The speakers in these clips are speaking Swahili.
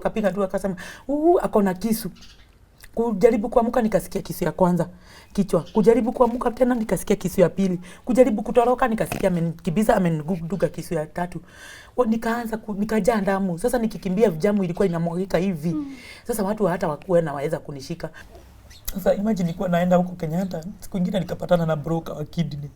Kapiga tu akasema, ako na kisu. Kujaribu kuamka nikasikia kisu ya kwanza kichwa. Kujaribu kuamka tena nikasikia kisu ya pili. Kujaribu kutoroka nikasikia amenikibiza ameniduga kisu ya tatu. Nikaanza nikajaa damu. Sasa nikikimbia jamu ilikuwa inamwagika hivi. Sasa watu hata wakuwe na waweza kunishika. Sasa imagine nilikuwa naenda huko Kenyatta, siku nyingine nikapatana na broker wa kidney.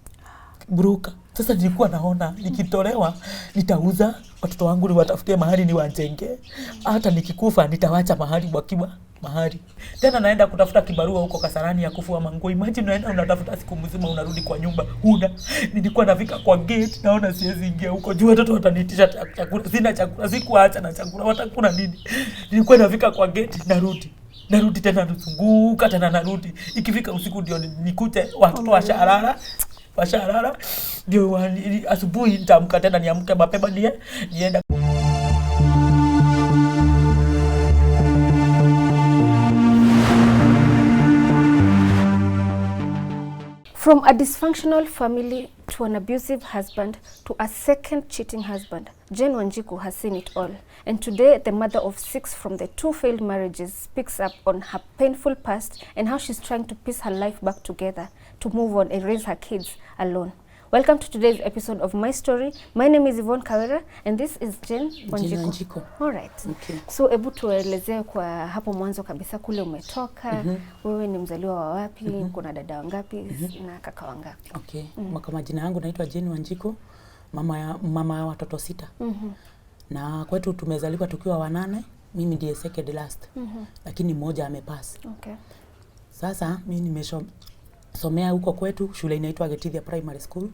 Broker. Sasa nilikuwa naona nikitolewa nitauza watoto wangu niwatafutie mahali niwajenge. Hata nikikufa nitawacha mahali wakiwa mahali. Tena naenda kutafuta kibarua huko Kasarani ya kufua manguo. Imagine unaenda unatafuta siku mzima unarudi kwa nyumba huna. Nilikuwa nafika kwa gate naona siwezi ingia huko. Juu watoto watanitisha chakula. Sina chakula, sikuacha na chakula. Watakula nini? Nilikuwa nafika kwa gate narudi tena nuzunguka tena narudi. Ikifika usiku ndio nikute watoto washarara ndio asubuhi nitaamka tena niamke mapema nienda. From a dysfunctional family to an abusive husband to a second cheating husband, Jane Wanjiku has seen it all. And today, the mother of 6 from the 2 failed marriages speaks up on her painful past and how she's trying to piece her life back together to move on and raise her kids alone. Welcome to today's episode of My Story. My name is Yvonne Kawera and this is Jane Wanjiku. All right. Okay. So hebu tuelezee kwa hapo mwanzo kabisa kule umetoka. Wewe ni mzaliwa wa wapi? Kuna dada wangapi na kaka wangapi? Okay. Kwa majina yangu naitwa Jane Wanjiku, mama ya watoto 6. Na kwetu tumezaliwa tukiwa 8, mimi ndiye second last. Lakini mmoja amepass. Okay. Sasa mimi nimesomea huko kwetu shule inaitwa Getithia Primary School.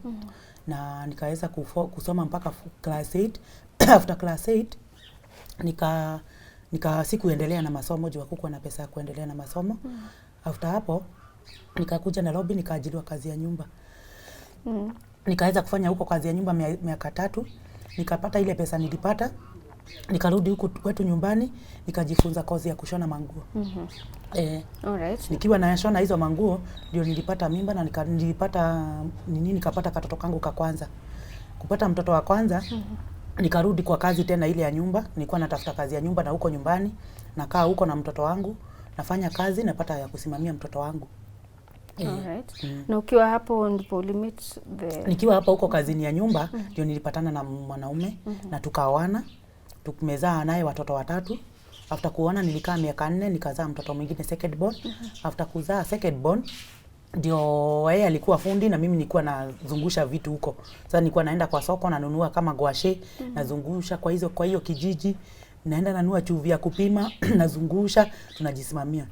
Na nikaweza kusoma mpaka class 8. After class 8 sikuendelea na masomo juu hakukuwa na pesa ya kuendelea na masomo. After hapo nikakuja Nairobi nikaajiriwa kazi ya nyumba. Nikaweza kufanya huko kazi ya nyumba miaka 3. Nikapata ile pesa nilipata. Nikarudi huku kwetu nyumbani nikajifunza kozi ya kushona manguo. Alright. Nikiwa nashona hizo manguo ndio nilipata mimba na nikapata katoto kangu ka kwanza. Kupata mtoto wa kwanza nikarudi kwa kazi tena ile ya nyumba. Nilikuwa natafuta kazi ya nyumba na huko nyumbani nakaa huko na mtoto wangu nafanya kazi napata ya kusimamia mtoto wangu. Alright. Na ukiwa hapo ndipo limit nikiwa hapo huko kazini ya nyumba ndio nilipatana na mwanaume na tukaoana. Tumezaa naye watoto 3. After kuoana nilikaa miaka 4 nikazaa mtoto mwingine second born. After kuzaa second born ndio yeye alikuwa fundi na mimi nilikuwa nazungusha vitu huko. Sasa nilikuwa naenda kwa soko nanunua kama gouache nazungusha kwa hiyo kijiji naenda nanunua chumvi ya kupima nazungusha tunajisimamia.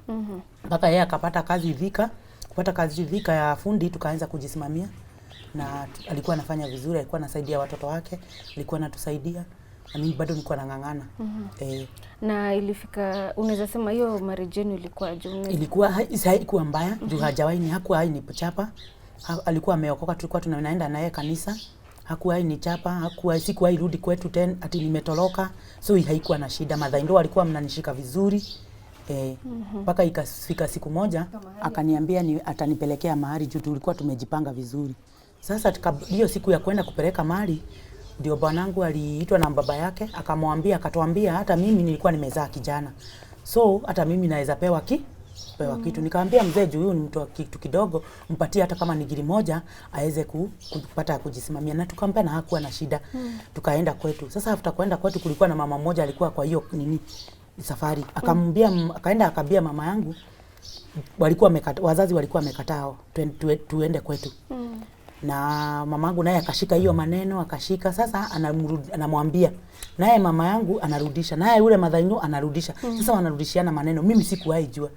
Mpaka yeye akapata kazi Thika. Kupata kazi Thika ya fundi tukaanza kujisimamia na alikuwa anafanya vizuri, alikuwa anasaidia watoto wake, alikuwa anatusaidia. Na mimi bado nilikuwa nangangana. Na ilifika unaweza sema hiyo marriage yenu ilikuwa jumla? Ilikuwa haikuwa mbaya, juu hajawahi hakuwa nichapa. Alikuwa ameokoka tulikuwa tunaenda naye kanisa. Hakuwa nichapa, sikuwahi rudi kwetu tena ati nimetoroka. So haikuwa na shida. Madhaindo alikuwa mnanishika vizuri. Mpaka ikafika siku moja akaniambia atanipelekea mahali juu tulikuwa tumejipanga vizuri. Sasa hiyo siku ya kwenda kupeleka mahali ndio bwanangu aliitwa na baba yake akatuambia hata mimi nilikuwa nimezaa kijana. So hata mimi naweza pewa kitu. Nikamwambia mzee juu huyu ni mtu wa kitu kidogo, mpatie hata kama ni giri moja aweze kupata kujisimamia na tukampa na hakuwa na shida. Tukaenda kwetu. Sasa after kwenda kwetu kulikuwa na mama mmoja alikuwa kwa hiyo safari. Akaenda akambia mama yangu wazazi walikuwa wamekataa tuende kwetu. Na mamangu naye akashika hiyo maneno akashika. Sasa anamwambia naye mama yangu anarudisha naye yule madhaino anarudisha. Sasa wanarudishiana maneno mimi sikuwahi jua.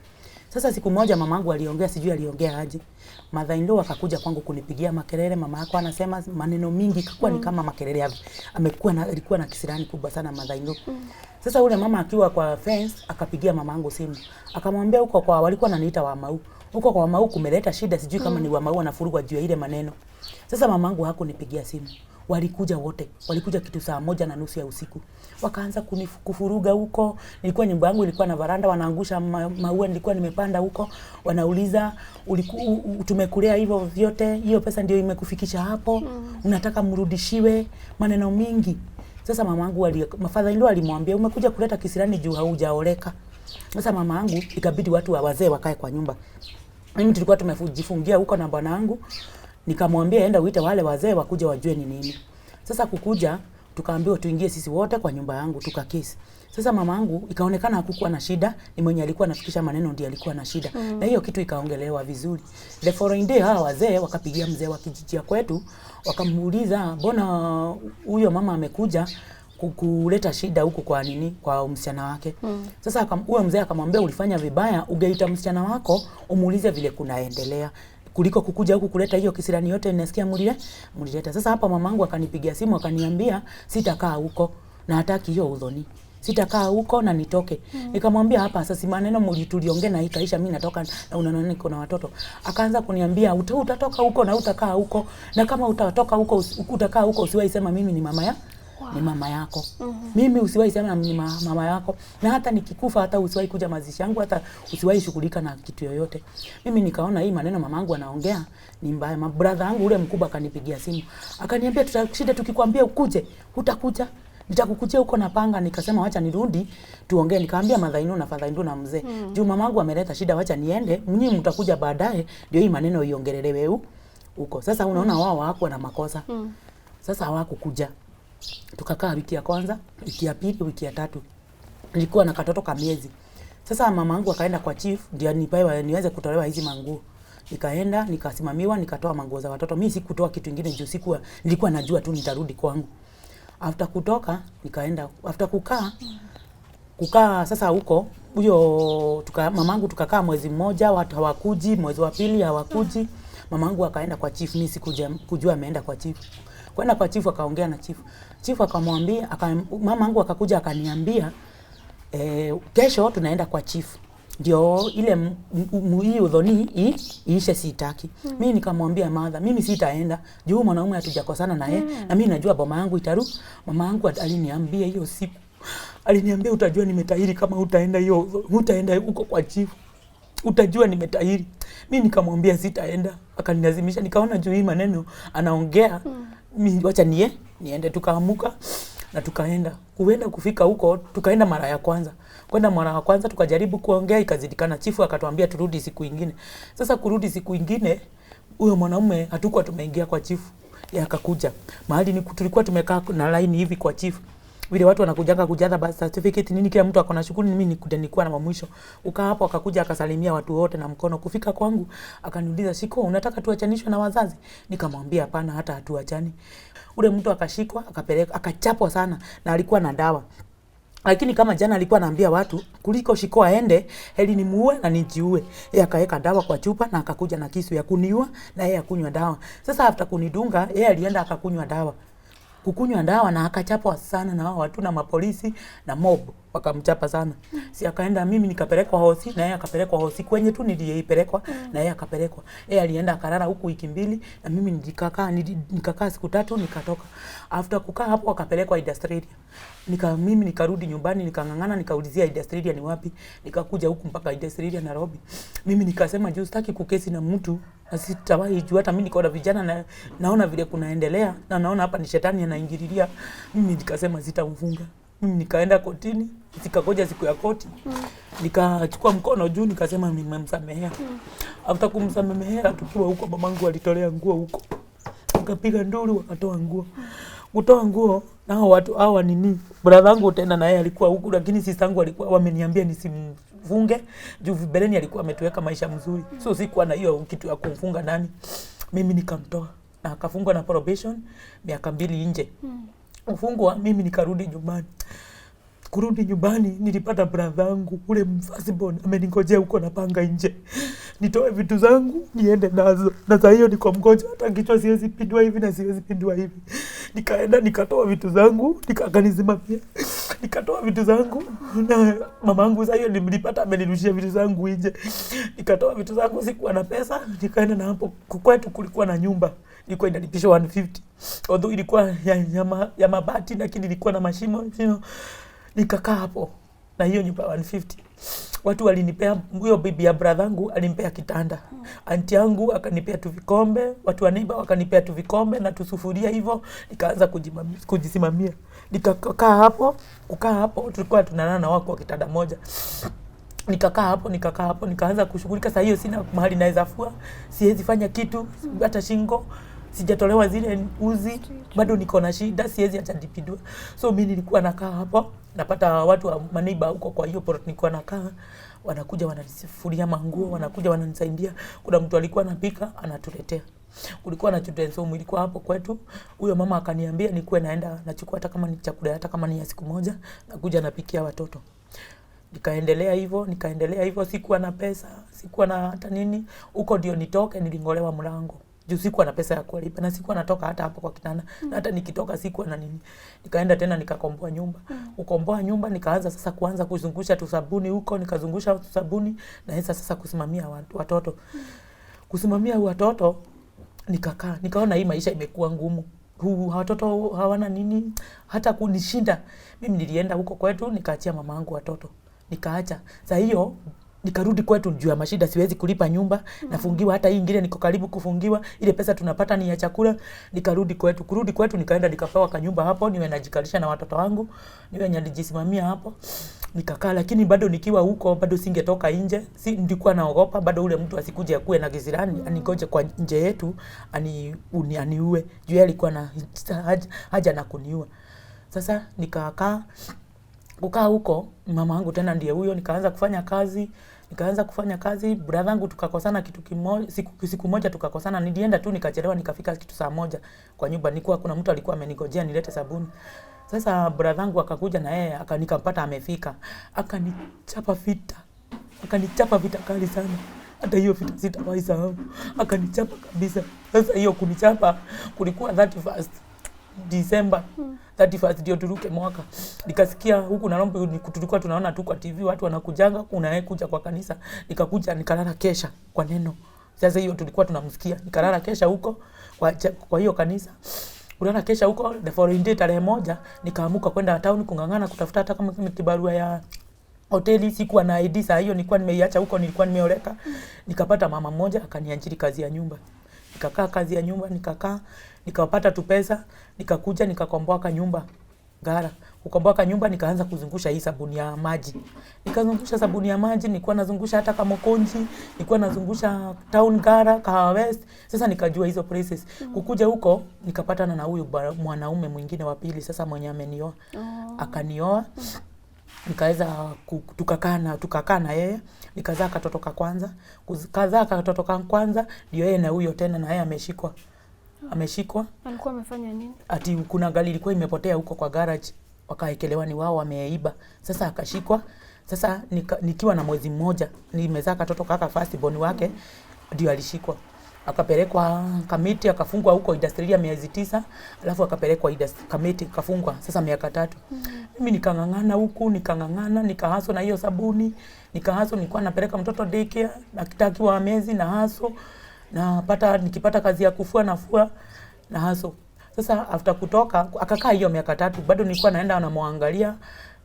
Sasa siku moja mamangu aliongea sijui aliongea aje. Madhaino akakuja kwangu kunipigia makelele. Mama yako anasema maneno mingi kwa ni kama makelele alikuwa na kisirani kubwa sana madhaino. Sasa yule mama akiwa kwa fence akapigia mamangu simu. Akamwambia huko kwa walikuwa wananiita Wamau. Huko kwa Wamau kumeleta shida sijui kama ni Wamau anafurugwa juu ya ile maneno. Sasa mamangu hakunipigia simu. Walikuja wote. Walikuja kitu saa 1:30 ya usiku. Wakaanza kufuruga huko. Nilikuwa nyumba yangu ilikuwa na varanda wanaangusha maua nilikuwa nimepanda huko. Wanauliza tumekulea hivyo vyote. Hiyo pesa ndio imekufikisha hapo. Unataka mrudishiwe maneno mingi. Sasa mamangu father-in-law alimwambia umekuja kuleta kisirani juu haujaoleka. Sasa mamangu ikabidi watu wa wazee wakae kwa nyumba. Mimi tulikuwa tumejifungia huko na bwanangu. Nikamwambia enda uite wale wazee wakuje wajue ni nini. Sasa kukuja tukaambiwa tuingie sisi wote kwa nyumba yangu tukakesi. Sasa mamangu ikaonekana hakukuwa na shida, ni mwenye alikuwa anafikisha maneno ndiye alikuwa na shida. Na hiyo kitu ikaongelewa vizuri. The following day hawa wazee wakapigia mzee wa kijiji kwetu, wakamuuliza mbona huyo mama amekuja kuleta shida huku kwa nini kwa msichana wake. Sasa huyo mzee akamwambia ulifanya vibaya, ungeita msichana wako umuulize vile kunaendelea kuliko kukuja huku kuleta hiyo kisirani yote ninasikia mulileta. Sasa hapa mamangu akanipigia simu akaniambia sitakaa huko na hataki hiyo udhoni. Sitakaa huko na nitoke. Nikamwambia hapa sasa maneno tuliongea na ikaisha, mimi natoka na unaona niko na watoto. Akaanza kuniambia utatoka huko na utakaa huko, na kama utatoka huko utakaa huko usiwahi sema mimi ni mama ni mama yako. Mimi usiwahi sema ni mama yako, na hata nikikufa hata usiwahi kuja mazishi yangu, hata usiwahi shughulika na kitu yoyote. Mimi nikaona hii maneno mamangu anaongea ni mbaya. Brother yangu ule mkubwa akanipigia simu akaniambia tutashinda tukikwambia ukuje utakuja, nitakukujia huko na panga. Nikasema wacha nirudi tuongee. Nikaambia madhainu na father-in-law na mzee juu mamangu ameleta shida, wacha niende, mnyinyi mtakuja baadaye ndio hii maneno iongelelewe huko. Sasa unaona wao wako na makosa. Sasa hawakukuja. Tukakaa wiki ya kwanza, wiki ya pili, wiki ya tatu. Nilikuwa na katoto ka miezi. Sasa mamangu akaenda kwa chief ndio niweze kutolewa hizi manguo. Nikaenda, nikasimamiwa, nikatoa manguo za watoto. Mimi sikutoa kitu kingine juu nilikuwa najua tu nitarudi kwangu. After kutoka nikaenda, after kukaa sasa huko huyo mamangu tukakaa mwezi mmoja, watu hawakuji, mwezi wa pili hawakuji. Mamangu akaenda kwa chief, mimi sikujua ameenda kwa chief. Kwenda kwa chief akaongea na chief. Chief akamwambia mamangu akakuja akaniambia kesho tunaenda kwa chief. Ndio ile hii udhoni iishe sitaki. Mimi nikamwambia mother, mimi sitaenda. Juu mwanaume hatujakosana na yeye na mimi najua boma yangu itaru. Mama yangu aliniambia hiyo siku. Aliniambia utajua nimetahiri kama utaenda huko kwa chief. Utajua nimetahiri. Mimi nikamwambia sitaenda. Akanilazimisha. Nikaona juu hii maneno anaongea. Mimi wacha niende. Tukaamuka na tukaenda. Kufika huko tukaenda mara ya kwanza. Kwenda mara ya kwanza tukajaribu kuongea ikazidikana. Chifu akatuambia turudi siku nyingine. Sasa kurudi siku nyingine huyo mwanaume hatukuwa tumeingia kwa chifu. Yeye akakuja. Mahali tulikuwa tumekaa na line hivi kwa chifu. Vile watu wanakujanga kujaza birth certificate nini, kila mtu akona shughuli, mimi nilikuwa na mwisho. Ukaa hapo akakuja akasalimia watu wote na mkono. Kufika kwangu akaniuliza, "Shiko, unataka tuachanishwe na wazazi?" Nikamwambia hapana, hata hatuachani. Ule mtu akashikwa, akachapwa sana na alikuwa na dawa. Lakini kama jana alikuwa anaambia watu kuliko Shiko aende, heri nimuue na nijiue. Yeye akaweka dawa kwa chupa na akakuja na kisu ya kuniua na yeye akunywa dawa. Sasa after kunidunga, yeye alienda akakunywa dawa. Kukunywa dawa na akachapwa sana na watu na mapolisi na mob wakamchapa sana. Si akaenda, mimi nikapelekwa hosi na yeye akapelekwa hosi kwenye tu niliyepelekwa na yeye akapelekwa. Yeye alienda akarara huku wiki mbili na mimi nikakaa siku 3 nikatoka. After kukaa hapo akapelekwa Australia. Mimi nikarudi nyumbani nikangangana nikaulizia Australia ni wapi. Nikakuja huku mpaka Australia Nairobi. Mimi nikasema juu sitaki kukesi na mtu na sitawahi juu hata mimi niko na vijana na naona vile kunaendelea na naona hapa ni shetani anaingililia. Mimi nikasema sitamfunga. Mimi nikaenda kotini, nikagoja siku ya koti. Nikachukua mkono juu nikasema nimemsamehea. After kumsamehea tukiwa huko mamangu alitolea nguo huko. Nikapiga nduru wakatoa nguo. Kutoa nguo na watu hawa nini? Brother wangu tena na yeye alikuwa huko, lakini sister yangu alikuwa wameniambia nisimfunge juu Beleni alikuwa ametuweka maisha mzuri. So sikuwa na hiyo kitu ya kumfunga nani. Mimi nikamtoa na akafungwa na probation miaka 2 nje. Ufungwa mimi nikarudi nyumbani. Kurudi nyumbani nilipata brother wangu ule firstborn ameningojea huko na panga nje. Nitoe vitu zangu niende nazo. Na saa hiyo niko mgonjwa hata kichwa siwezi pindua hivi na siwezi pindua hivi. Nikaenda nikatoa vitu zangu, nikakanizimamia. Nikatoa vitu zangu na mamangu saa hiyo nilipata amenirushia vitu zangu nje. Nikatoa vitu zangu, sikuwa na pesa, nikaenda na hapo kwetu kulikuwa na nyumba. Ilikuwa inalipishwa 150. Although ilikuwa ya mabati lakini ilikuwa na mashimo. Nikakaa hapo na hiyo nyumba 150. Watu walinipea, huyo bibi ya brother yangu alimpea kitanda. Aunti yangu akanipea tu vikombe, watu wa neighbor wakanipea tu vikombe na tusufuria hivyo, nikaanza kujisimamia. Nikakaa hapo tulikuwa tunalala na wao kwa kitanda moja. Nikakaa hapo nikaanza kushughulika. Sasa hiyo sina mahali naweza fua, siwezi fanya kitu, hata shingo sijatolewa zile uzi, bado niko na shida, siwezi acha dipidua. So mimi nilikuwa nakaa hapo, napata watu wa maneiba huko, kwa hiyo plot nilikuwa nakaa, wanakuja wananifulia manguo, wanakuja wananisaidia. Kuna mtu alikuwa anapika anatuletea. Kulikuwa na children's home ilikuwa hapo kwetu. Huyo mama akaniambia nikuwe naenda nachukua hata kama ni chakula, hata kama ni ya siku moja, nakuja napikia watoto. Nikaendelea hivyo, sikuwa na pesa, sikuwa na hata nini. Huko ndio nitoke, nilingolewa mlango. Juu sikuwa na pesa ya kulipa na sikuwa natoka hata hapo kwa kitanda. Na hata nikitoka sikuwa na nini. Nikaenda tena nikakomboa nyumba. Kukomboa nyumba nikaanza sasa kuzungusha tu sabuni huko, nikazungusha sabuni na sasa kusimamia watoto. Kusimamia watoto nikaona hii maisha imekuwa ngumu. Watoto hawana nini hata kunishinda. Mimi nilienda huko kwetu nikaachia mamangu watoto. Nikaacha. Sasa hiyo nikarudi kwetu juu ya mashida, siwezi kulipa nyumba, nafungiwa, hata hii ingine niko karibu kufungiwa, ile pesa tunapata ni ya chakula. Nikarudi kwetu nikaenda nikapewa kanyumba hapo, niwe najikalisha na watoto wangu, niwe najisimamia hapo. Nikakaa, lakini bado nikiwa huko bado singetoka nje. Nilikuwa naogopa bado ule mtu asikuje akue na kisirani anikoje kwa nje yetu aniue. Juu alikuwa na haja na kuniua. Sasa kukaa huko, mama yangu tena ndiye huyo, nikaanza kufanya kazi. Brother yangu tukakosana kitu kimoja, siku moja tukakosana, nilienda tu nikachelewa, nikafika kitu saa moja kwa nyumba. Kuna mtu alikuwa amenigojea nilete sabuni. Sasa brother yangu akakuja na yeye nikampata amefika, akanichapa vita kali sana. Hata hiyo vita sitawahi sahau. Akanichapa kabisa. Sasa hiyo kunichapa kulikuwa 31st December. 31st ndio turuke mwaka. Nikasikia huku na Rombo tulikuwa tunaona tu kwa TV watu wanakujanga, kuja kwa kanisa. Nikakuja nikalala kesha kwa neno. Sasa hiyo tulikuwa tunamsikia. Nikalala kesha huko kwa hiyo kanisa. Kulala kesha huko, the following day tarehe 1 nikaamuka kwenda town kungangana kutafuta hata kama kibarua ya hoteli. Sikuwa na ID saa hiyo, nilikuwa nimeiacha huko, nilikuwa nimeoleka. Nikapata mama mmoja akaniajiri kazi ya nyumba. Nikakaa kazi ya nyumba, nikapata tu pesa, nikakuja nikakomboa nyumba Gara. Kukomboa nyumba nikaanza kuzungusha hii sabuni ya maji. Nikazungusha sabuni ya maji, nilikuwa nazungusha hata kama Konji, nilikuwa nazungusha town Gara, Kahawa West. Sasa nikajua hizo places. Kukuja huko nikapatana na huyu mwanaume mwingine wa pili sasa mwenye amenioa. Akanioa. Nikaweza tukakaa na yeye, nikazaa katoto ka kwanza. Kazaa katoto ka kwanza ndio yeye na huyo tena na yeye ameshikwa. Alikuwa amefanya nini? Ati kuna gari ilikuwa imepotea huko kwa garage, wakaekelewa ni wao wameiba. Sasa akashikwa. Sasa nikiwa na mwezi mmoja nimezaa katoto kaka first born wake ndio alishikwa. Akapelekwa Kamiti, akafungwa huko Industrial miezi 9, alafu akapelekwa Kamiti kafungwa sasa miaka 3. Mimi nikangangana huku, nikahaso na hiyo sabuni, nilikuwa napeleka mtoto daycare akiwa miezi na haso. Nikipata kazi ya kufua nafua na haso. Sasa after kutoka akakaa hiyo miaka 3, bado nilikuwa naenda namwangalia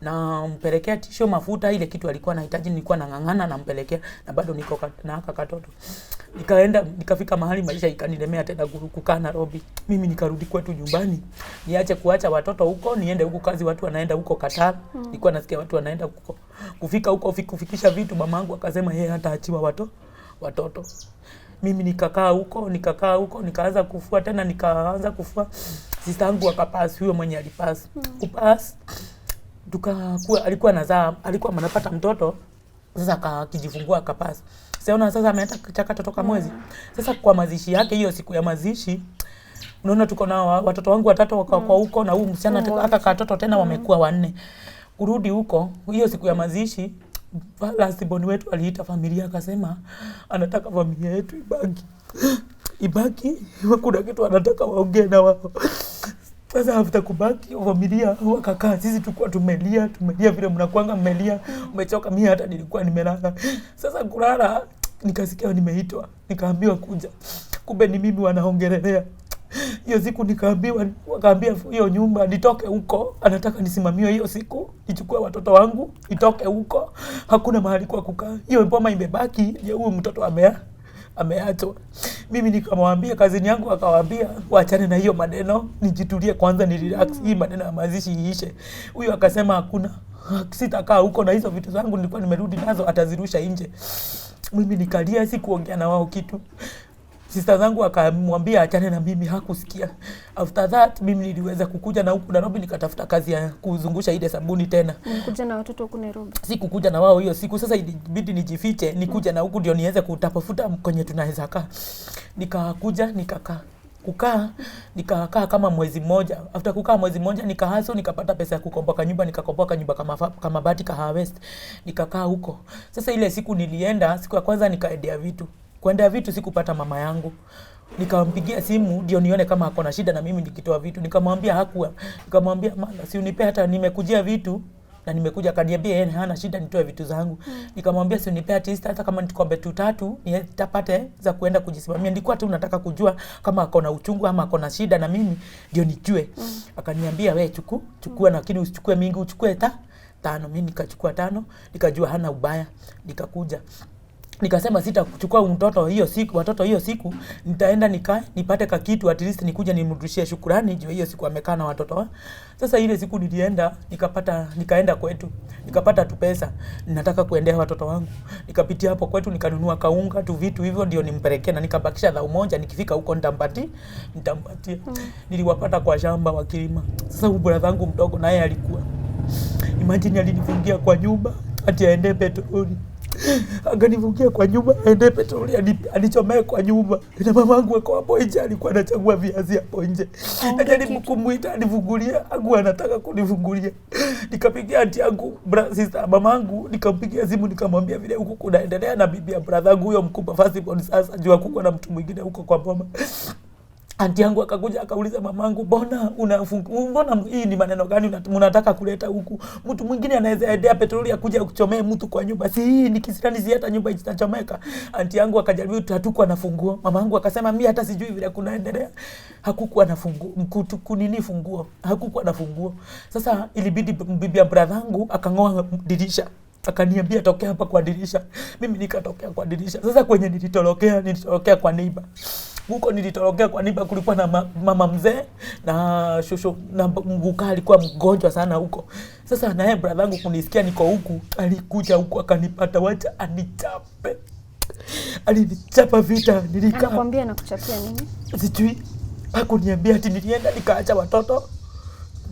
na mpelekea tisho, mafuta, ile kitu alikuwa anahitaji nilikuwa nangangana nampelekea, na bado niko na katoto. Nikafika mahali maisha ikanilemea tena kukaa Nairobi. Mimi nikarudi kwetu nyumbani. Niache kuacha watoto huko, niende huko kazi, watu wanaenda huko Qatar. Nilikuwa nasikia watu wanaenda huko. Kufika huko kufikisha vitu, mamangu akasema yeye hataachiwa watoto. Mimi nikakaa huko, nikaanza kufua tena, sister yangu akapass, huyo mwenye alipass. Kupass alikuwa anapata mtoto. Sasa akijifungua akapass. Sasa ameenda katoto ka mwezi. Sasa kwa mazishi yake, hiyo siku ya mazishi, unaona tuko na watoto wangu 3 wako kwa huko, na huyu msichana katoto tena wamekuwa 4. Kurudi huko, hiyo siku ya mazishi, last born wetu aliita familia akasema anataka familia yetu ibaki. Kuna kitu anataka waongee na wao. Sasa after kubaki familia wakakaa, sisi tulikuwa tumelia vile mnakuanga mmelia, umechoka. Mimi hata nilikuwa nimelala. Sasa kulala nikasikia nimeitwa, nikaambiwa kuja. Kumbe ni mimi wanaongelelea. Hiyo siku wakaambia hiyo nyumba nitoke huko, anataka nisimamie hiyo siku, nichukue watoto wangu, nitoke huko. Hakuna mahali kwa kukaa. Hiyo boma imebaki ya huyu mtoto ameachwa. Mimi nikamwambia kazini yangu, akawaambia waachane na hiyo maneno, nijitulie kwanza, ni relax, hii maneno ya mazishi iishe. Huyo akasema hakuna, sitakaa huko na hizo vitu zangu nilikuwa nimerudi nazo atazirusha nje. Mimi nikalia, sikuongea na wao kitu. Sister zangu akamwambia achane na mimi, hakusikia. After that mimi niliweza kukuja na huku Nairobi, nikatafuta kazi ya kuzungusha ile sabuni tena. Kuja na watoto huku Nairobi. Sikukuja na wao hiyo siku, sasa ilibidi nijifiche, nikuja na huku ndio niweze kutafuta kwenye tunaweza kaa. Nikakuja nikakaa kama mwezi mmoja. After kukaa mwezi mmoja nikahaso, nikapata pesa ya kukomboka nyumba, nikakomboka nyumba kama Bati Kahawa West. Nikakaa huko. Sasa ile siku nilienda, siku ya kwanza nikaendea vitu. Kuendea vitu sikupata mama yangu. Nikampigia simu ndio nione kama ako na shida na mimi nikitoa vitu. Nikamwambia hakuwa. Nikamwambia mama, si unipe hata nimekujia vitu na nimekuja. Akaniambia yeye hana shida, nitoe vitu zangu. Nikamwambia si unipe hata kama nikombe 2-3 nitapate za kuenda kujisimamia. Nilikuwa tu nataka kujua kama ako na uchungu ama ako na shida na mimi ndio nijue. Akaniambia wewe chukua lakini usichukue mingi, uchukue 5. Mimi nikachukua 5, nikajua hana ubaya. Nikakuja. Nikasema sitakuchukua mtoto hiyo siku, watoto hiyo siku, nitaenda nikae, nipate kitu at least nikuja nimrudishie shukrani juu hiyo siku amekaa na watoto. Sasa ile siku nilienda, nikaenda kwetu. Nikapata tu pesa, ninataka kuendea watoto wangu. Nikapitia hapo kwetu nikanunua kaunga tu vitu hivyo ndio nimpelekee, na nikabakisha 1,000, nikifika huko nitampatia. Niliwapata kwa shamba wakilima. Sasa brother wangu mdogo naye alikuwa, imagine alinifungia kwa nyumba ati aende petroli. Akanifungia kwa nyumba aende petroli, alichomea kwa nyumba. Na mamangu wako hapo nje, alikuwa anachagua viazi hapo nje. Akajaribu kumuita anifungulie, hakuwa anataka kunifungulia. Nikapigia aunti yangu, sister mamangu, nikampigia simu nikamwambia vile huko kunaendelea na bibi ya brother yangu huyo mkubwa firstborn. Sasa jua kuko na mtu mwingine huko kwa boma. Aunti yangu akakuja akauliza mamangu, mbona hii ni maneno gani mnataka kuleta huku? Mtu mwingine anaweza endea petroli akuja kuchomea mtu kwa nyumba. Si hii ni kisirani, si hata nyumba itachomeka. Aunti yangu akajaribu, hatukuwa na funguo. Mamangu akasema mimi hata sijui vile kunaendelea. Hakukuwa na funguo. Funguo. Hakukuwa na funguo. Sasa ilibidi bibi ya brother yangu akangoa dirisha. Akaniambia tokea hapa kwa dirisha. Mimi nikatokea kwa dirisha. Sasa kwenye nilitokea kwa neighbor. Huko nilitorokea kwa neighbor, kulikuwa na mama mzee na shosho na mguka alikuwa mgonjwa sana huko. Sasa naye brother yangu kunisikia niko huku, alikuja huku akanipata, wacha anichape. Alinichapa vita, nilikaa. Anakuambia nakuchapia nini? Sijui. Hakuniambia ati nilienda nikaacha watoto.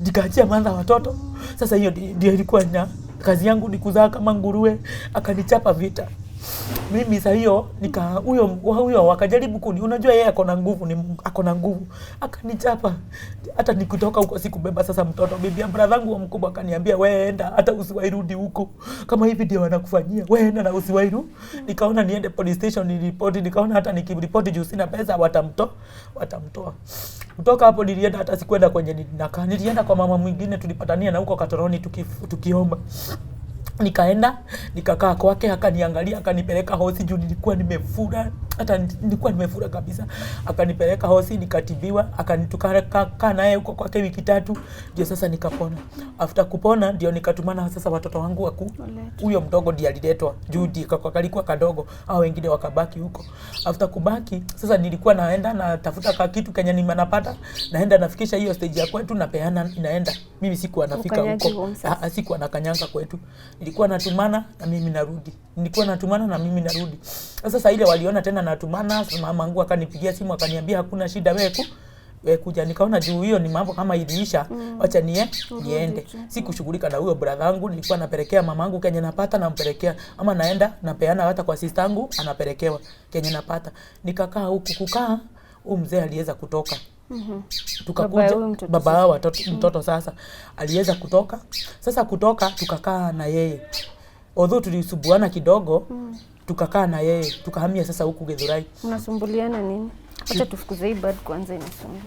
Nikaachia mwanza watoto. Sasa hiyo ndio ilikuwa na kazi yangu, ni kuzaa kama nguruwe. Akanichapa vita. Mimi sasa hiyo huyo wakajaribu unajua yeye ako na nguvu, akanichapa. Hata nikutoka huko sikubeba sasa mtoto. Bibi ya brother yangu mkubwa akaniambia wewe enda, hata usiwairudi huko. Kama hivi ndio wanakufanyia, wewe enda na usiwairu. Nikaona niende police station niripoti, nikaona hata nikiripoti juu sina pesa watamtoa. Kutoka hapo nilienda, hata sikwenda kwenye ninakaa. Nilienda kwa mama mwingine tulipatania na huko Katoroni tukiomba. Nikaenda, nikakaa kwake, akaniangalia, akanipeleka hosi juu nilikuwa nimefura, hata nilikuwa nimefura kabisa. Akanipeleka hosi, nikatibiwa, akanitukana naye huko kwake wiki 3, ndio sasa nikapona. After kupona ndio nikatumana sasa watoto wangu huyo mdogo ndiye aliletwa juu alikuwa kadogo, au wengine wakabaki huko. After kubaki sasa nilikuwa naenda na tafuta kitu Kenya nimenapata, naenda nafikisha hiyo stage ya kwetu na peana inaenda. Mimi sikuwa nafika huko. Sikuwa nakanyanga kwetu. Nilikuwa natumana na mimi narudi. Sasa ile waliona tena natumana, mama yangu akanipigia simu akaniambia hakuna shida wewe kuja. Nikaona juu hiyo ni mambo kama iliisha, acha niende. Sikushughulika na huyo brother yangu, nilikuwa napelekea mama yangu Kenya napata, nampelekea ama naenda napeana hata kwa sister yangu anapelekewa Kenya napata. Nikakaa huku kukaa, mzee aliweza kutoka. Tukakuja baba watoto mtoto sasa aliweza kutoka. Sasa kutoka tukakaa na yeye. Although tulisubuana kidogo, tukakaa na yeye. Tukahamia sasa huku Githurai. Mnasumbuliana nini? Acha tufukuze hii bad kwanza inasumbua.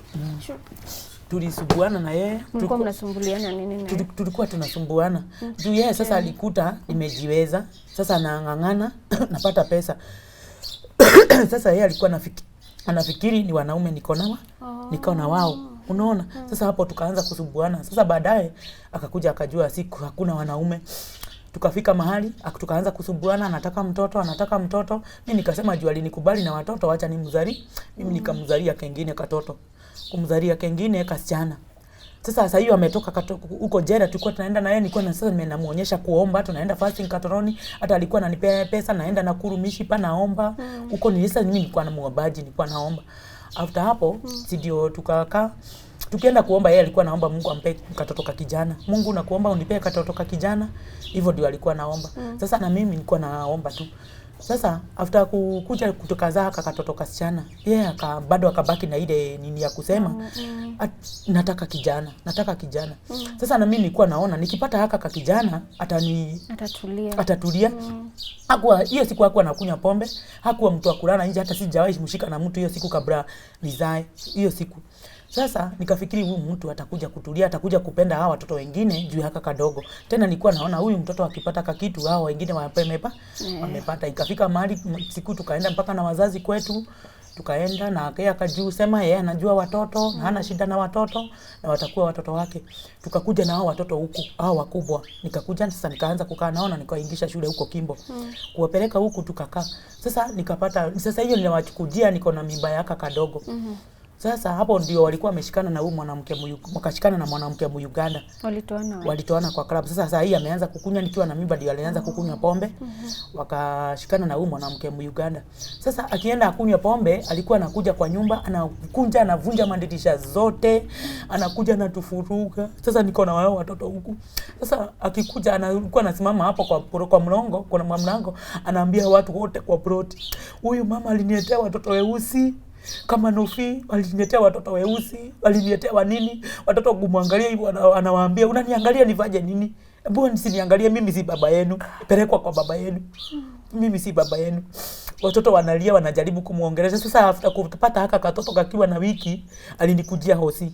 Tulisubuana na yeye. Tulikuwa mnasumbuliana nini naye? Tulikuwa tunasumbuana. Juu yeye sasa alikuta nimejiweza. Sasa naangangana napata pesa. Sasa yeye alikuwa anafikiri ni wanaume niko na wao. Unaona? Sasa hapo tukaanza kusumbuana. Sasa baadaye akakuja akajua hakuna wanaume. Tukafika mahali tukaanza kusumbuana, anataka mtoto. Mimi nikasema juu alinikubali na watoto, acha nimzali. Mimi nikamzalia kengine katoto. Kumzalia kengine kasichana. Sasa hiyo ametoka huko jela, tulikuwa tunaenda na yeye, nilikuwa na sasa nimemuonyesha kuomba, tunaenda fasting Katoroni, hata alikuwa ananipea pesa, naenda Nakuru Mishipa naomba. Huko mimi nilikuwa na muombaji, nilikuwa naomba. After hapo ndio tukakaa tukienda kuomba, yeye alikuwa naomba Mungu ampe katoto ka kijana. Mungu nakuomba unipe katoto ka kijana. Hivyo ndio alikuwa naomba. Sasa na mimi nilikuwa naomba tu. Sasa after kukuja kutukazaa katoto kasichana, yeye bado akabaki na ile nini ya kusema nataka kijana. Sasa na mimi nilikuwa naona nikipata haka ka kijana atatulia. Hakuwa hiyo siku hakuwa anakunywa pombe, hakuwa mtu wa kulala nje, hata sijawahi mshika na mtu hiyo siku kabla nizae hiyo siku. Sasa nikafikiri huyu mtu atakuja kutulia, atakuja kupenda hawa watoto wengine juu haka kadogo. Tena nilikuwa naona huyu mtoto akipata kakitu hawa wengine wamepata. Ikafika mahali siku tukaenda mpaka na wazazi kwetu. Tukaenda na yeye akajua sema yeye anajua watoto, na hana shida na watoto na watakuwa watoto wake. Tukakuja na hao watoto huku, hao wakubwa. Nikakuja sasa nikaanza kukaa naona, nikawaingisha shule huko Kimbo. Kuwapeleka huku tukakaa. Sasa nikapata hiyo ninawachukujia niko na mimba yaka kadogo. Sasa hapo ndio walikuwa wameshikana na huyu mwanamke wakashikana na mwanamke Uganda. Walitoana kwa club. Sasa hii ameanza kukunywa nikiwa na mimba, ndio alianza kukunywa pombe. Wakashikana na huyu mwanamke Uganda. Sasa akienda akunywa pombe, alikuwa anakuja kwa nyumba, anakunja, anavunja mandirisha zote, anakuja na tufuruga. Sasa niko na wao watoto huku. Sasa akikuja anakuwa anasimama hapo kwa mlango, anaambia watu wote kwa plot, huyu mama aliniletea watoto weusi kama Nofi, aliniletea watoto weusi, aliniletea wanini, watoto kumwangalia hivyo anawaambia unaniangalia nivaje nini? Mbona nisiniangalie, mimi si baba yenu, pelekwa kwa baba yenu. Mimi si baba yenu. Watoto wanalia, wanajaribu kumuongelesha. Sasa after kupata haka katoto kakiwa na wiki, alinikujia hosi.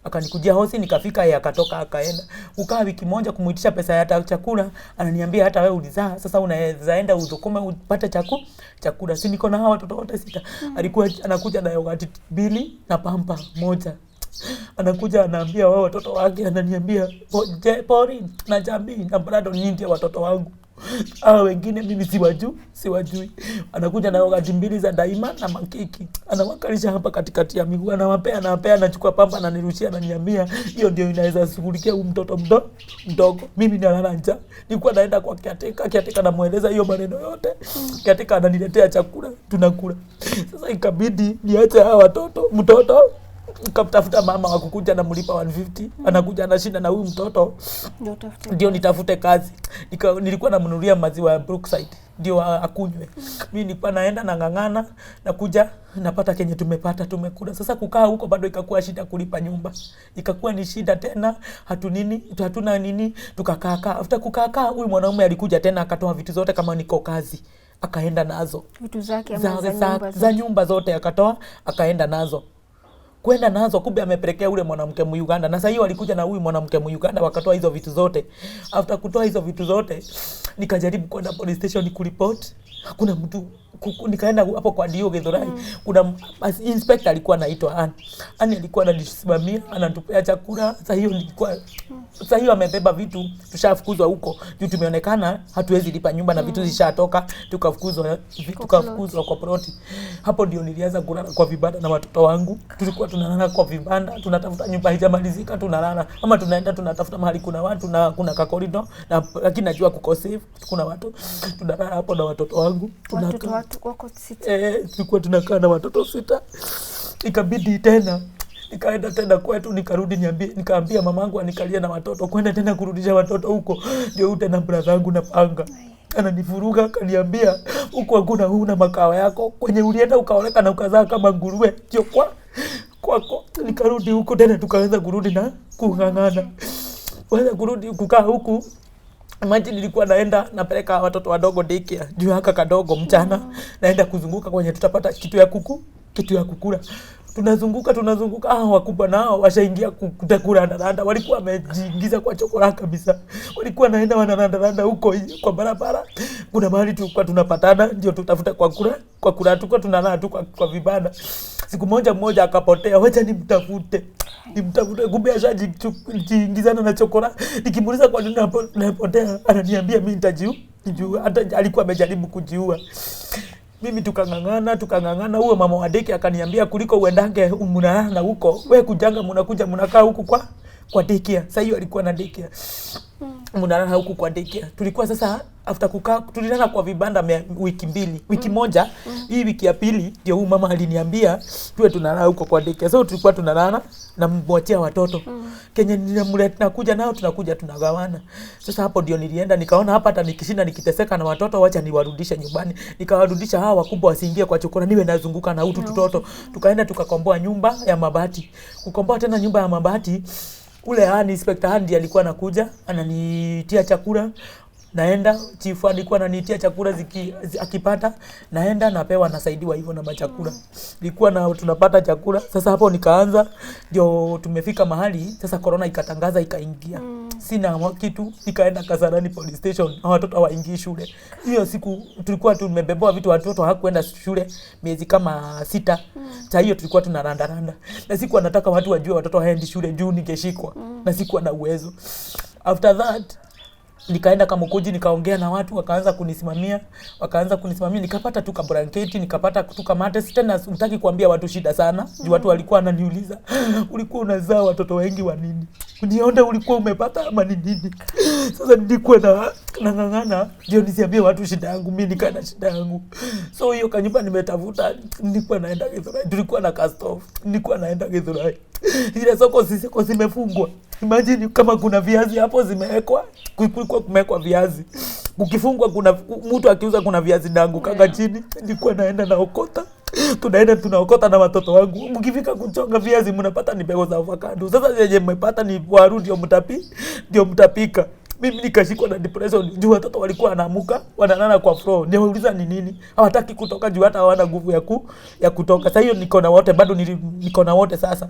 Akanikujia hosi, nikafika yeye akatoka akaenda. Ukaa wiki moja kumuitisha pesa ya chakula, ananiambia hata wewe ulizaa, sasa unaweza enda uzukume upate chakula. Si niko na hawa watoto wote 6. Alikuwa anakuja na yogurt 2 na pampa moja. Anakuja anaambia wao watoto wake, ananiambia pori na jamii na brado nyingi watoto wangu. Wengine mimi siwajui. Anakuja na yogurt 2 za Daima na makiki. Anawakalisha hapa katikati ya miguu, anawapea, anachukua pamba na nirushia, ananiambia hiyo ndio inaweza shughulikia huyu mtoto mdogo. Mimi nalala njaa. Nilikuwa naenda kwa kiateka na mueleza hiyo maneno yote. Kiateka ananiletea chakula, tunakula. Sasa ikabidi niache hawa mtoto nikatafuta mama wa kukuja na mlipa 150. Anakuja anashinda na huyu mtoto ndio nitafute kazi. Nilikuwa namnunulia maziwa ya Brookside ndio akunywe. Mimi nilikuwa naenda na ngangana, nakuja napata kenye tumekula. Sasa kukaa huko bado ikakuwa shida kulipa nyumba. Ikakuwa ni shida tena, hatuna nini, tukakaa. After kukaa huyu mwanaume alikuja tena akatoa vitu zote kama niko kazi. Akaenda nazo. Vitu zake za nyumba zote akatoa, akaenda nazo. Kwenda nazo kumbe amepelekea ule mwanamke Uganda. Na sasa hiyo alikuja na huyu mwanamke Uganda wakatoa hizo vitu zote. After kutoa hizo vitu zote, nikajaribu kwenda police station kuripoti. Hakuna mtu nikaenda hapo kwa Dio Githurai. Kuna inspector alikuwa anaitwa Ani alikuwa ananisimamia, anatupea chakula. Sasa hiyo amebeba vitu, tushafukuzwa huko. Juu tumeonekana hatuwezi lipa nyumba na vitu zishatoka, tukafukuzwa kwa ploti. Hapo ndio nilianza kulala kwa vibanda na watoto wangu. Tulikuwa tunalala kwa vibanda, tunatafuta nyumba haijamalizika tunalala. Ama tunaenda tunatafuta mahali kuna watu na kuna kakorido, na lakini najua kuko safe, kuna watu. Tunalala hapo na watoto wangu. Watu wako 6. Tulikuwa tunakaa na watoto 6. Ikabidi tena nikaenda tena kwetu, nikarudi nikaambia mamangu anikalie na watoto, kwenda tena kurudisha watoto huko. Ndio tena brother yangu na panga ananifuruga, akaniambia huko hakuna huna makao yako, kwenye ulienda ukaoleka na ukazaa kama nguruwe sio kwako. Nikarudi huko tena, tukaanza kurudi na kungangana. Wala kurudi kukaa huku. Imagine nilikuwa naenda napeleka watoto wadogo daycare juu haka kadogo mchana, naenda kuzunguka kwenye tutapata kitu ya kukula. Tunazunguka wakubwa nao washaingia kutakula randa. Walikuwa wamejiingiza kwa chokora kabisa. Walikuwa naenda wanaranda huko kwa barabara. Kuna mahali tulikuwa tunapatana ndio tutafuta kwa kula tulikuwa tunalala tu kwa vibanda. Siku moja akapotea, wacha nimtafute. nimtafute, kumbe ashajiingizana na chokora. Nikimuuliza kwa nini napotea, ananiambia mimi nitajiua. Hata alikuwa amejaribu kujiua. Mimi tukangangana, huyo mama wa deki akaniambia kuliko uendange mnalala huko, wewe kujanga mnakuja mnakaa huku kwa deki. Sasa hiyo alikuwa na deki. Mnalala huku kwa deki. Tulikuwa sasa after kukaa tulilala kwa vibanda wiki mbili. Wiki moja, hii wiki ya pili ndio huyu mama aliniambia tuwe tunalala huko kwa deki. So tulikuwa tunalala na mwachia watoto. Kenye nakuja nao tunakuja tunagawana. Sasa hapo ndio nilienda nikaona hapa hata nikishinda nikiteseka na watoto, wacha niwarudishe nyumbani. Nikawarudisha hawa wakubwa wasiingie kwa chokora, niwe nazunguka na utu tutoto. Tukaenda tukakomboa nyumba ya mabati. Kukomboa tena nyumba ya mabati, ule inspector Handi alikuwa anakuja ananitia chakula. Naenda chifu alikuwa ananitia chakula akipata, naenda napewa, nasaidiwa hivyo na machakula. Nilikuwa na tunapata chakula. Sasa hapo nikaanza ndio tumefika mahali sasa corona ikatangaza ikaingia. Sina kitu, nikaenda Kasarani police station na watoto hawaingii shule. Hiyo siku tulikuwa tumebeboa vitu, watoto hawakwenda shule miezi kama 6. Sasa hiyo tulikuwa tunaranda. Na siku anataka watu wajue watoto haendi shule juu ningeshikwa. Na siku na uwezo. After that nikaenda Kamukuji, nikaongea na watu, wakaanza kunisimamia, nikapata tu blanketi, nikapata tu mattress. Tena sitaki kuambia watu shida sana, juu watu walikuwa wananiuliza, ulikuwa unazaa watoto wengi wa nini? Uniona ulikuwa umepata ama ni nini? Sasa nilikuwa na ngangana, ndio nisiambie watu shida yangu, mimi nikana shida yangu. So hiyo kanyumba nimetafuta, nilikuwa naenda Githurai, tulikuwa na Castoff, nilikuwa naenda Githurai. Ile soko zimefungwa. Imagine kama kuna viazi hapo zimewekwa, kulikuwa kumewekwa viazi. Ukifungwa kuna mtu akiuza kuna viazi dangu kanga chini, nilikuwa naenda naokota. Tunaenda tunaokota na watoto wangu. Mkifika kuchonga viazi mnapata ni mbegu za avocado. Sasa yenye mmepata ni waru ndio mtapika. Mimi nikashikwa na depression juu watoto walikuwa wanaamuka wanalala kwa floor. Niwauliza ni nini? Hawataki kutoka juu hata hawana nguvu ya kutoka. Sasa hiyo niko na wote, bado niko na wote sasa.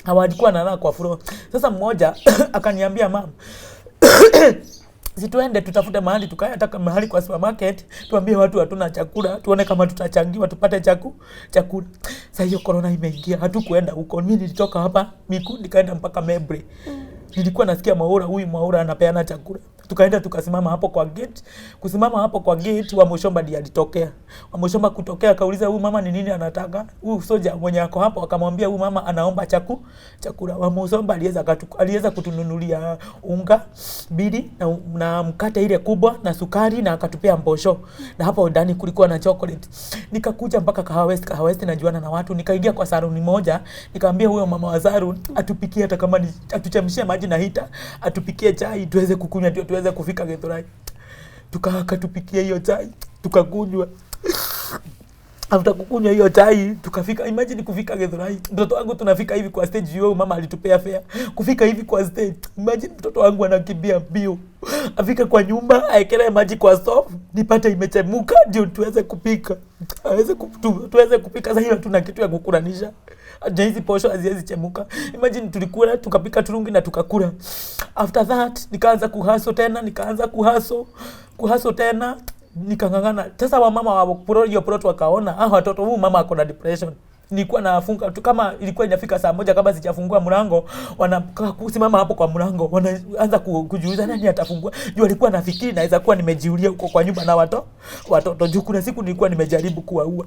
Hawalikuwa wanalala kwa floor. Sasa mmoja akaniambia mama, tuende tutafute mahali, tukaenda mahali kwa supermarket, tuambie watu hatuna chakula, tuone kama tutachangiwa tupate chakula. Sasa hiyo corona imeingia, hatukuenda huko. Mimi nilitoka hapa Miku nikaenda mpaka Mebre. Nilikuwa nasikia Mwaura anapeana chakula. Tukaenda tukasimama hapo kwa gate. Kusimama hapo kwa gate, wa Mushomba ndiye alitokea. Wa Mushomba kutokea akauliza huyu mama ni nini anataka. Huyu soja mwenye ako hapo akamwambia huyu mama anaomba chakula. Wa Mushomba aliweza kutununulia unga, bidi na mkate ile kubwa na sukari na akatupea mbosho. Na hapo ndani kulikuwa na chocolate. Nikakuja mpaka Kahawa West najuana na watu. Nikaingia kwa saluni moja, nikamwambia huyo mama wa saluni atupikie hata kama ni atuchemshie maji na hita, atupikie chai tuweze kukunywa ndio tuweze kufika Githurai. Tukatupikia hiyo chai, tukakunywa. After kukunywa hiyo chai, tukafika. Imagine kufika Githurai. Mtoto wangu tunafika hivi kwa stage hiyo, mama alitupea fare. Kufika hivi kwa stage, imagine mtoto wangu anakimbia mbio. Afika kwa nyumba, aekele maji kwa stove, nipate imechemuka ndio tuweze kupika. Tuweze kupika. Sasa hiyo tuna kitu ya kukulanisha. Hizi posho haziwezi chemuka. Imagine tulikula, tukapika turungi na tukakula. After that, nikaanza kuhaso tena. Nikangangana. Sasa wamama wa Poroto wakaona, watoto huyu mama ako na depression. Nilikuwa nafunga tu kama ilikuwa inafika saa 1 kama sijafungua mlango, wanakusimama hapo kwa mlango, wanaanza kujiuliza nani atafungua. Juu alikuwa nafikiri naweza kuwa nimejiulia huko kwa nyumba na watoto. Juu kuna siku nilikuwa nimejaribu kuwaua.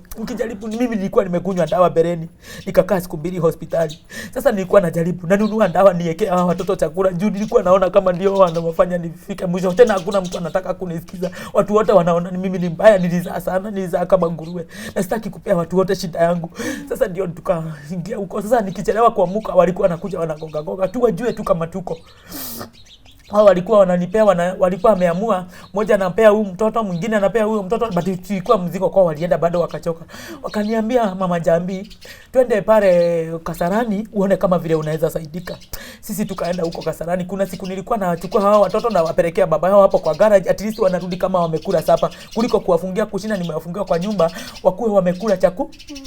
Mimi nilikuwa nimekunywa dawa bereni. Nikakaa siku 2 hospitali. Sasa nilikuwa najaribu nanunua dawa niwekee hawa watoto chakula. Juu nilikuwa naona kama ndio wanawafanya nifike mwisho. Tena hakuna mtu anataka kunisikiza. Watu wote wanaona ni mimi ni mbaya, nilizaa kama nguruwe. Na sitaki kupea watu wote shida yangu. Sasa ndio tukaingia huko. Sasa nikichelewa kuamuka walikuwa wanakuja wanagonga tu wajue tu kama tuko. Hao walikuwa wananipea, walikuwa wameamua mmoja anapea huyu mtoto, mwingine anapea huyo mtoto, but ilikuwa mzigo kwao, walienda bado wakachoka. Wakaniambia mama Jambi, twende pale Kasarani uone kama vile unaweza saidika. Sisi tukaenda huko Kasarani. Kuna siku nilikuwa nachukua hao watoto na wapelekea baba yao hapo kwa garage, at least wanarudi kama wamekula sapa, kuliko kuwafungia kushinda nimewafungia kwa nyumba wakuwe wamekula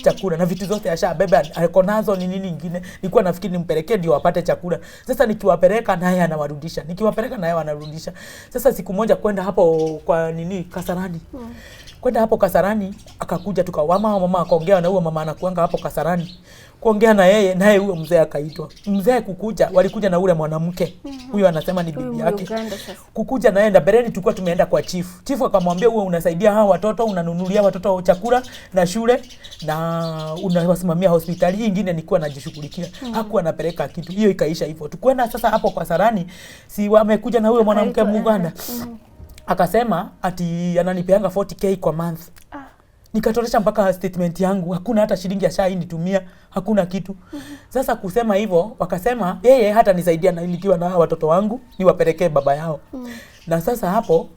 chakula na vitu zote ashabeba ako nazo ni nini nyingine. Nilikuwa nafikiri nimpelekee ndio wapate chakula. Sasa nikiwapeleka naye anawarudisha. Nikiwapeleka naye wanarudisha. Sasa siku moja kwenda hapo kwa Kasarani. Kwenda hapo Kasarani akakuja mama akaongea na huyo mama anakuanga hapo Kasarani. Kuongea na yeye naye huyo mzee akaitwa. Mzee kukuja walikuja na ule mwanamke. Huyo anasema ni bibi yake. Kukuja na yeye na bereni tulikuwa tumeenda kwa chief. Chief akamwambia wewe unasaidia hawa watoto, unanunulia watoto chakula na shule na unawasimamia hospitali. Hii nyingine nilikuwa najishughulikia. Hakuwa anapeleka kitu. Hiyo ikaisha hivyo. Tukwenda sasa hapo Kasarani si wamekuja na huyo mwanamke Muganda. Akasema ati ananipeanga 40k kwa month. Nikatolesha mpaka statement yangu, hakuna hata shilingi ya SHA nitumia, hakuna kitu. Sasa kusema hivyo, wakasema yeye hata nisaidia na nikiwa na watoto wangu, niwapelekee baba yao. Na sasa hapo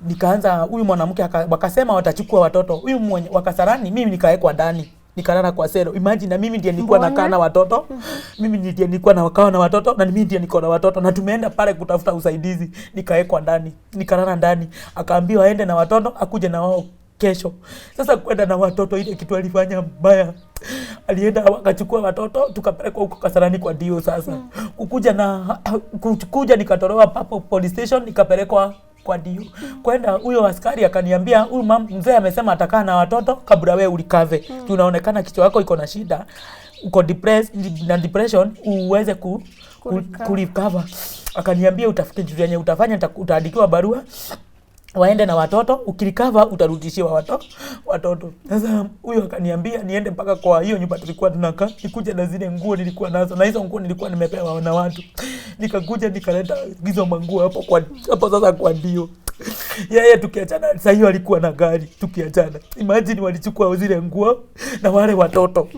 nikaanza huyu mwanamke wakasema watachukua watoto. Huyu mwenye Wakasarani mimi nikaekwa ndani. Nikalala kwa sero. Imagine na mimi ndiye nilikuwa nakaa na watoto. Mimi ndiye nilikuwa nakaa na watoto na mimi ndiye niko na watoto na tumeenda pale kutafuta usaidizi. Nikaekwa ndani. Nikalala ndani. Akaambiwa aende na watoto, akuje na wao kesho. Sasa kwenda na watoto ile kitu alifanya mbaya. Alienda akachukua watoto tukapelekwa huko Kasarani kwa dio sasa. Kukuja nikatolewa papo police station nikapelekwa kwa dio. Kwenda huyo askari akaniambia huyu mzee amesema atakaa na watoto kabla wewe ulikave. Tunaonekana kichwa yako iko na shida. Uko depression uweze kurecover. Akaniambia utafike kitu yenye utafanya utaandikiwa barua waende na watoto, ukirikava utarudishiwa watoto. Sasa huyo akaniambia niende mpaka kwa hiyo nyumba tulikuwa tunakaa, nikuje na zile nguo nilikuwa nazo na hizo nguo nilikuwa nimepewa na watu. Nikakuja nikaleta hizo manguo hapo sasa kwa dio. Yeye tukiachana sasa hiyo alikuwa na gari tukiachana. Imagine walichukua zile nguo na wale watoto.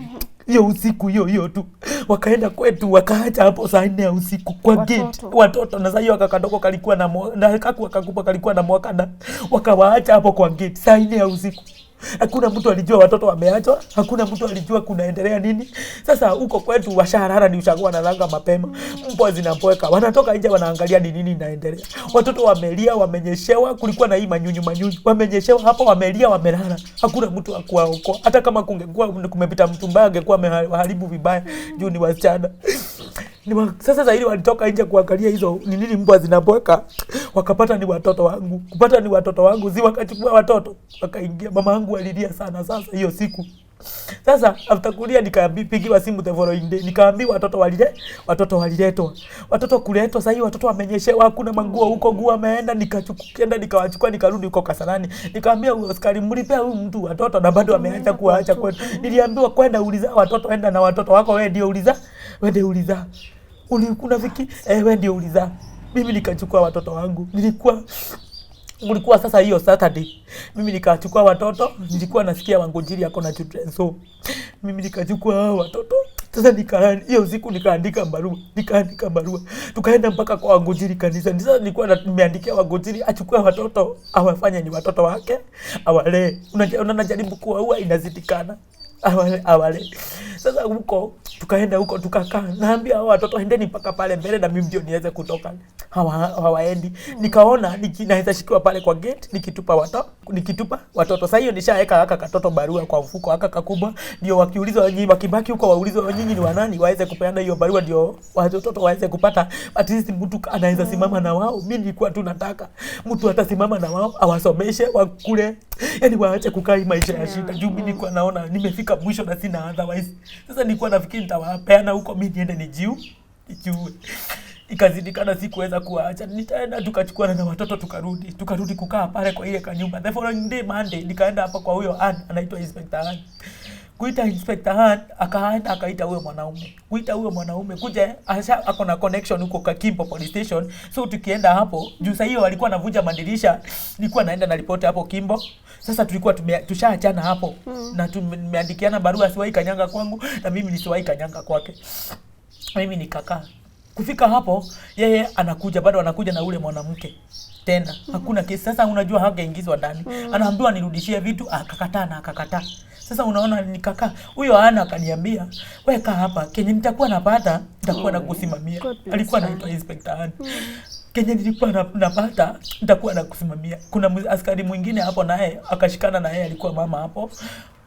Hiyo usiku hiyo tu wakaenda kwetu wakaacha hapo saa 4 ya usiku kwa gate watoto na sasa hiyo akakadoko kalikuwa na akakupa kalikuwa na mwaka na wakawaacha hapo kwa gate saa 4 ya usiku. Hakuna mtu alijua watoto wameachwa, hakuna mtu alijua kunaendelea nini. Sasa huko kwetu washarara ni ushakuwa na langa mapema. Mbwa zinapoeka, wanatoka nje wanaangalia ni nini inaendelea. Watoto wamelia, wamenyeshewa, kulikuwa na hii manyunyu. Wamenyeshewa hapo wamelia, wamelala. Hakuna mtu akuwaokoa. Hata kama kungekuwa kumepita mtu mbaya angekuwa ameharibu vibaya juu ni wasichana. Sasa zaidi walitoka nje kuangalia hizo ni nini mbwa zinapoeka, wakapata ni watoto wangu. Kupata ni watoto wangu, wakachukua watoto, wakaingia. Mama yangu alilia sana sasa hiyo siku. Sasa after kulia nikapigiwa simu the following day. Nikaambiwa watoto waliletwa. Watoto kuletwa sasa hiyo watoto wamenyeshewa, hakuna manguo huko, nguo ameenda nikawachukua nikarudi huko Kasarani. Nikaambia huyo askari mlipea huyu mtu watoto na bado ameacha kuacha kwetu. Niliambiwa kwenda uliza watoto, enda na watoto wako wewe ndio uliza. Wewe uliza. Ulikuna viki wewe ndio uliza. Mimi nikachukua watoto wangu. Ulikuwa sasa hiyo Saturday. Mimi nikachukua watoto, nilikuwa nasikia Wangojiri yako na children. So mimi nikachukua watoto. Sasa hiyo siku nikaandika barua. Tukaenda mpaka kwa Wangojiri kanisa. Sasa nilikuwa nimeandikia Wangojiri achukue watoto, awafanye ni watoto wake, awalee. Unajaribu kuwaua inazidikana. Awale. Sasa tukaenda huko tukakaa. Naambia hao watoto endeni mpaka pale mbele na mimi ndio niweze kutoka. Hawaendi. Nikaona naweza shikiwa pale kwa gate nikitupa watoto. Sasa hiyo nishaweka haka katoto barua kwa mfuko haka kakubwa, ndio wakiulizwa wenyewe wakibaki huko waulizwe nyinyi ni wanani waweze kupeana hiyo barua, ndio watoto waweze kupata at least mtu anaweza simama na wao. Mimi nilikuwa tu nataka mtu atasimama na wao awasomeshe wakule, yani waache kukaa maisha ya shida. Juu mimi nilikuwa naona nimefika mwisho na sina otherwise. Sasa nilikuwa nafikiri nitawapeana huko mimi niende nijiue. Ikazidikana sikuweza kuacha. Nitaenda tukachukua na watoto tukarudi kukaa pale kwa ile kanyumba. The following day Monday nikaenda hapa kwa huyo anaitwa Inspector Han. Kuita Inspector Han akaita huyo mwanaume. Kuita huyo mwanaume kuja ako na connection huko kwa Kimbo Police Station. So tukienda hapo juu sasa hiyo walikuwa navunja madirisha, nilikuwa naenda na ripoti hapo Kimbo. Sasa tulikuwa tushaachana hapo na tumeandikiana barua siwahi kanyanga kwangu na mimi nisiwahi kanyanga kwake. Mimi nikakaa. Kufika hapo yeye anakuja na ule mwanamke tena. Hakuna kesi. Sasa unajua hangeingizwa ndani. Anaambiwa nirudishie vitu, akakataa. Sasa unaona nikakaa. Huyo akaniambia, "Wewe kaa hapa. Kenye nitakuwa napata, nitakuwa nakusimamia." Alikuwa anaitwa Inspector Han. Kenye nilikuwa napata, nitakuwa nakusimamia. Kuna askari mwingine hapo naye akashikana na yeye, alikuwa mama hapo.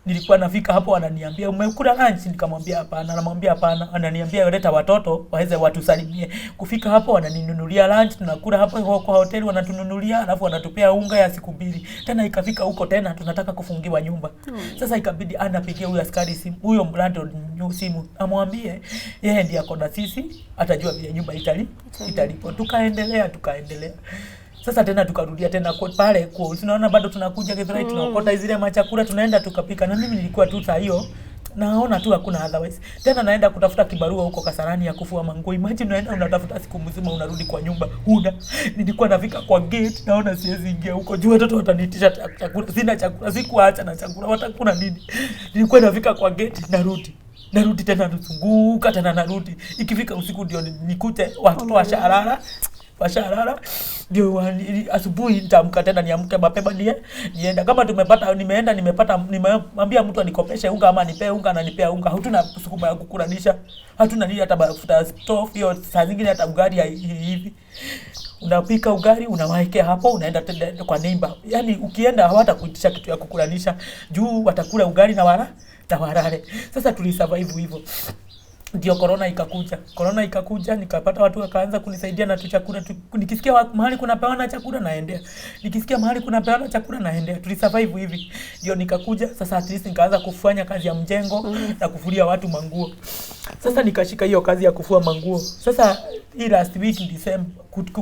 Nilikuwa nafika hapo ananiambia umekula lunch, nikamwambia hapana. Anamwambia hapana, ananiambia leta watoto waweze watusalimie. Kufika hapo wananinunulia lunch, tunakula hapo kwa hoteli, wanatununulia alafu wanatupea unga ya siku 2. Tena ikafika huko tena tunataka kufungiwa nyumba. Sasa ikabidi anapigia huyo askari simu, huyo landlord simu, amwambie yeye ndiye ako na sisi, atajua vile nyumba italipo. Tukaendelea. Sasa tena tukarudia tena kwa pale kwa tunaona bado tunakuja Githurai, tunaokota zile machakula tunaenda tukapika, na mimi nilikuwa tu saa hiyo naona tu hakuna otherwise. Tena naenda kutafuta kibarua huko Kasarani ya kufua manguo. Imagine unaenda unatafuta siku mzima unarudi kwa nyumba huna. Nilikuwa nafika kwa gate naona siwezi ingia huko. Juu watoto wataniitisha chakula. Sina chakula, sikuacha na chakula. Watakula nini? Nilikuwa nafika kwa gate narudi tena nzunguka tena narudi. Ikifika usiku ndio nikute watoto washalala ndio asubuhi nitaamka tena niamke mapema nienda. Kama nimemwambia mtu anikopeshe unga ama nipe unga, ananipea unga. Hatuna sukuma ya kukulanisha, hatuna nini hata mafuta stove hiyo. Saa zingine hata ugali hivi unapika ugali unawaekea hapo, unaenda tena kwa neighbor. Yani ukienda hawatakuitisha kitu ya kukulanisha juu watakula ugali na walale. Sasa tulisurvive hivyo. Ndio corona ikakuja, nikapata watu wakaanza kunisaidia na chakula. Nikisikia mahali kuna peana chakula naendea. Tulisurvive hivi. Ndio nikakuja sasa, at least nikaanza kufanya kazi ya mjengo na kufulia watu manguo. Sasa nikashika hiyo kazi ya kufua manguo. Sasa hii last week December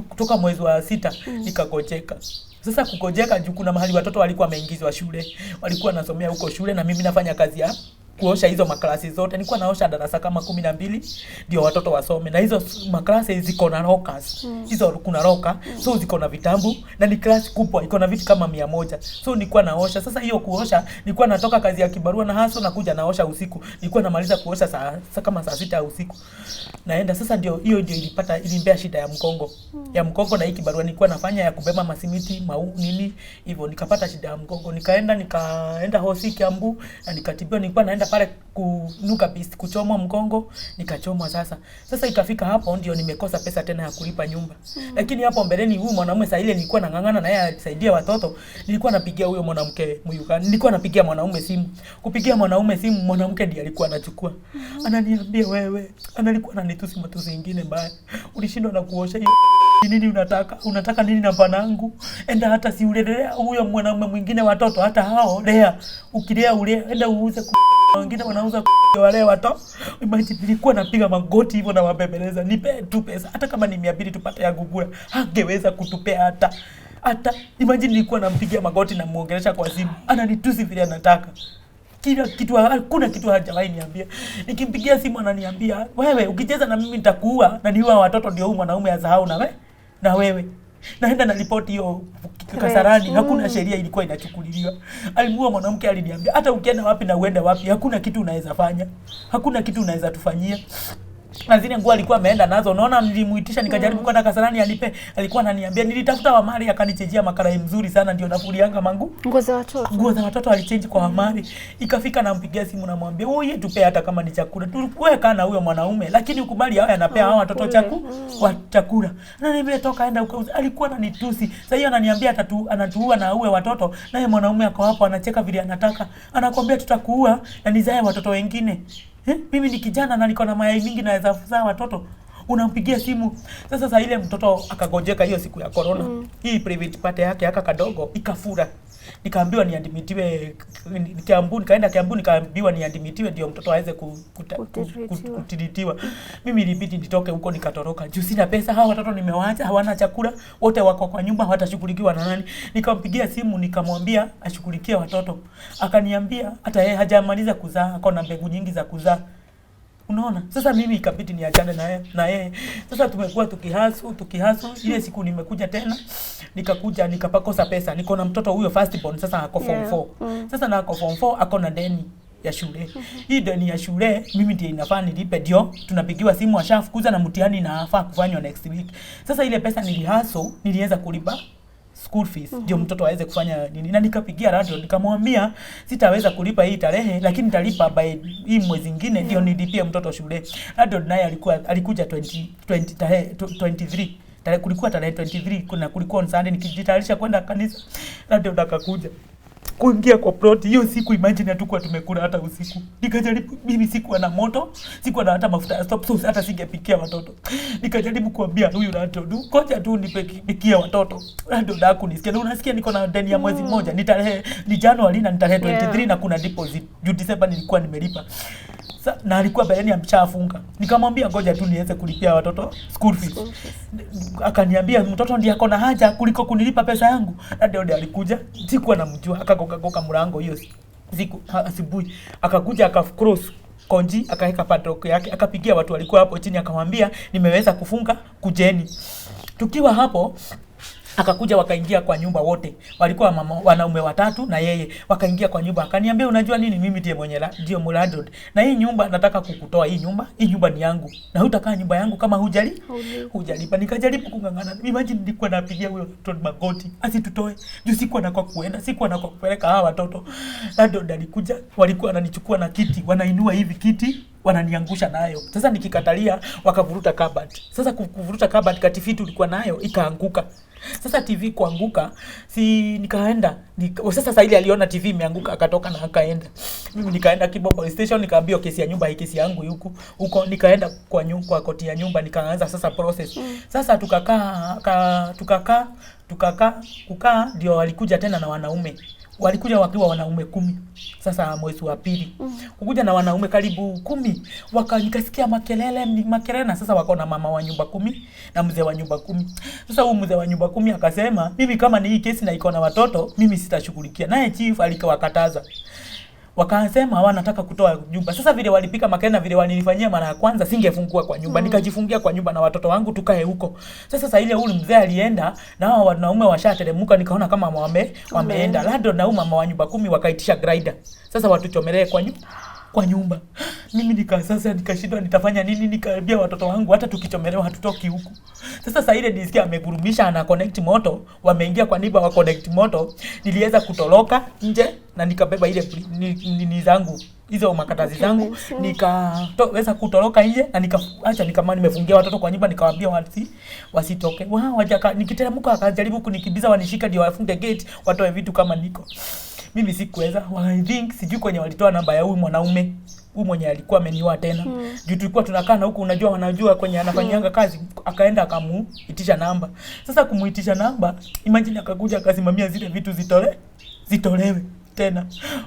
kutoka mwezi wa 6 nikagojeka. Sasa kugojeka juu kuna mahali watoto walikuwa wameingizwa shule. Walikuwa nasomea huko shule na mimi nafanya kazi ya kuosha hizo maklasi zote. Nilikuwa naosha darasa kama 12 ndio watoto wasome. Na hizo maklasi ziko na lockers. Hizo kuna locker, so ziko na vitabu na ni klasi kubwa, iko na vitu kama 100. So nilikuwa naosha. Sasa hiyo kuosha nilikuwa natoka kazi ya kibarua na haso nakuja naosha usiku. Nilikuwa namaliza kuosha saa 6 usiku. Naenda sasa ndio ilimpea shida ya mkongo na hii kibarua nilikuwa nafanya ya kubeba masimiti, nini hivyo, nikapata shida ya mkongo. Nikaenda hosi Kiambu na nikatibiwa. Nilikuwa naenda pale kunuka pisi kuchomwa mkongo, nikachomwa. Sasa ikafika hapo ndio nimekosa pesa tena ya kulipa nyumba. Lakini hapo mbeleni huyu mwanamume saa ile nilikuwa nangangana na yeye asaidie watoto, nilikuwa napigia huyo mwanamke Muyuganda. Nilikuwa napigia mwanaume simu. Kupigia mwanaume simu, mwanamke ndiye alikuwa anachukua. Ananiambia wewe, analikuwa ananitusi matusi mengine mbaya. Ulishindwa na kuosha hiyo nini unataka nini na panangu? Enda hata si ulelea huyo mwanamume mwingine watoto, hata hao lea. Ukilea enda uuze wengine wanauza wale watoto. Imagine nilikuwa napiga magoti hivyo na wabembeleza, nipe tu pesa hata kama ni 200 tupate ya gugura. Hangeweza kutupea hata imagine nilikuwa nampigia magoti na muongelesha kwa simu. Ananitusi vile anataka. Kila kitu, hakuna kitu hajawahi niambia. Nikimpigia simu ananiambia, "Wewe ukicheza na mimi nitakuua na niua watoto ndio huyu mwanaume asahau na wewe." Naenda na ripoti hiyo Kasarani, hakuna sheria ilikuwa inachukuliwa. Alimuua mwanamke, aliniambia, "Hata ukienda wapi na uende wapi, hakuna kitu unaweza fanya. Hakuna kitu unaweza tufanyia." Na zile nguo alikuwa ameenda nazo, unaona nilimuitisha nikajaribu kwenda Kasarani alipe. Alikuwa ananiambia nilitafuta Wamari akanichejea makarai mzuri sana ndio nafulianga nguo za watoto alichange kwa Wamari. Ikafika nampigia simu namwambia, "Wewe tupe hata kama ni chakula. Tuweka na huyo mwanaume lakini ukubali hao anapea hao watoto chakula." Na nimetoka enda huko, alikuwa ananitusi. Sasa hiyo ananiambia anatuua na uwe watoto, naye mwanaume ako hapo anacheka vile anataka. Anakuambia tutakuua na nizae watoto wengine. Mimi ni kijana na niko na mayai mingi naweza kuzaa watoto. Unampigia simu. Sasa ile mtoto akagojeka hiyo siku ya corona. Hii private party yake kadogo ikafura. Nikaambiwa niadmitiwe Kiambu, nikaenda Kiambu nikaambiwa niadmitiwe ndio mtoto aweze kutiritiwa. Mimi ilibidi nitoke huko nikatoroka. Juu sina pesa, hawa watoto nimewaacha, hawana chakula, wote wako kwa nyumba hawatashughulikiwa na nani. Nikampigia simu nikamwambia ashughulikie watoto. Akaniambia hata yeye hajamaliza kuzaa, ako na mbegu nyingi za kuzaa. Unaona? Sasa mimi ikabidi niachane na yeye. Sasa tumekuwa tukihasu. Ile siku nimekuja tena, nikakuja nikapakosa pesa. Niko na mtoto huyo first born sasa ako form 4. Sasa na ako form 4 ako na deni ya shule. Hii deni ya shule mimi ndiye inafaa nilipe, ndio tunapigiwa simu ashafukuza na mtihani inafaa kufanywa next week. Sasa ile pesa niliweza kulipa school fees ndio mtoto aweze kufanya nini. Na nikapigia radio nikamwambia sitaweza kulipa hii tarehe lakini nitalipa by hii mwezi mwingine ndio nilipie mtoto shule. Radio naye alikuja 23 kulikuwa tarehe 23 kulikuwa on Sunday nikijitayarisha kwenda kanisa. Radio akakuja kuingia kwa plot. Hiyo siku imagine hatakuwa tumekula hata usiku. Nikajaribu, mimi sikuwa na moto, sikuwa na hata mafuta ya stop, so hata singepikia watoto. Nikajaribu kuambia huyu Landlord, ngoja tu nipikie watoto. Landlord hakunisikia. Unasikia niko na deni ya mwezi mmoja, ni January na nitarehe 23 na kuna deposit. Juu December nilikuwa nimelipa. Na alikuwa beleni ya mshafunga. Nikamwambia ngoja tu niweze kulipia watoto school fees. Akaniambia mtoto ndiye akona haja kuliko kunilipa pesa yangu. Na ndio alikuja, sikuwa namjua, akagoka mlango hiyo siku asubuhi. Akakuja akacross konji, akaweka padlock yake, akapigia watu walikuwa hapo chini, akamwambia nimeweza kufunga, kujeni. Tukiwa hapo akakuja, wakaingia kwa nyumba wote. Walikuwa wanaume 3 na yeye. Wakaingia kwa nyumba, akaniambia unajua nini, mimi ndiye ndio landlord. Na hii nyumba nataka kukutoa hii nyumba. Hii nyumba ni yangu. Na hutakaa nyumba yangu kama hujalipa. Nikajaribu kungangana. Imagine nilikuwa napigia huyo landlord magoti asitutoe. Juu sikuwa na kwa kuenda, sikuwa na kwa kupeleka hawa watoto. Landlord alikuja, walikuwa wananichukua na kiti, wanainua hivi kiti, wananiangusha nayo. Sasa nikikatalia wakavuruta cupboard. Sasa kuvuruta cupboard katifi tulikuwa nayo ikaanguka. Sasa TV kuanguka, si nikaenda. Sasa ile aliona TV imeanguka akatoka na akaenda. Mimi nikaenda Kibo Police Station, nikaambia kesi ya nyumba hii, kesi yangu huko. Nikaenda kwa koti ya nyumba, nikaanza sasa process. Sasa tukakaa ndio walikuja tena na wanaume. Walikuja wakiwa wanaume 10. Sasa mwezi wa pili. Kukuja na wanaume karibu 10. Nikasikia makelele na sasa wako na mama wa nyumba 10 na mzee wa nyumba 10. Sasa huyu mzee wa nyumba 10 akasema, mimi kama ni hii kesi na iko na watoto, mimi sitashughulikia. Naye chief alikawakataza. Wakasema wanataka kutoa nyumba. Sasa vile walipika makena, vile wanilifanyia mara ya kwanza, singefungua kwa nyumba. Nikajifungia kwa nyumba na watoto wangu tukae huko. Sasa ile ule mzee alienda na hao wanaume washateremka, nikaona kama wameenda. Lado na mama wa nyumba 10 wakaitisha grinder. Sasa watuchomelee kwa nyumba. Mimi nikashindwa nitafanya nini, nikaambia watoto wangu hata tukichomelewa hatutoki huku. Sasa ile nisikia amegurumisha na connect moto, wameingia kwa niba wa connect moto, niliweza kutoroka nje na nikabeba ile nini zangu, hizo makatazi zangu, nikaweza kutoroka nje na nikaacha kama nimefungia watoto kwa nyumba, nikawaambia wasitoke. Nikiteremka akajaribu kunikibiza wanishika ndio wafunge gate, watoe vitu kama niko. Mimi sikuweza. I think sijui kwenye walitoa namba ya huyu mwanaume. Huyu mwenye alikuwa ameniwa tena. Juu tulikuwa tunakaa na huko, unajua wanajua kwenye anafanyanga kazi, akaenda akamuitisha namba. Sasa kumuitisha namba, imagine akakuja akasimamia zile vitu zitolewe tena.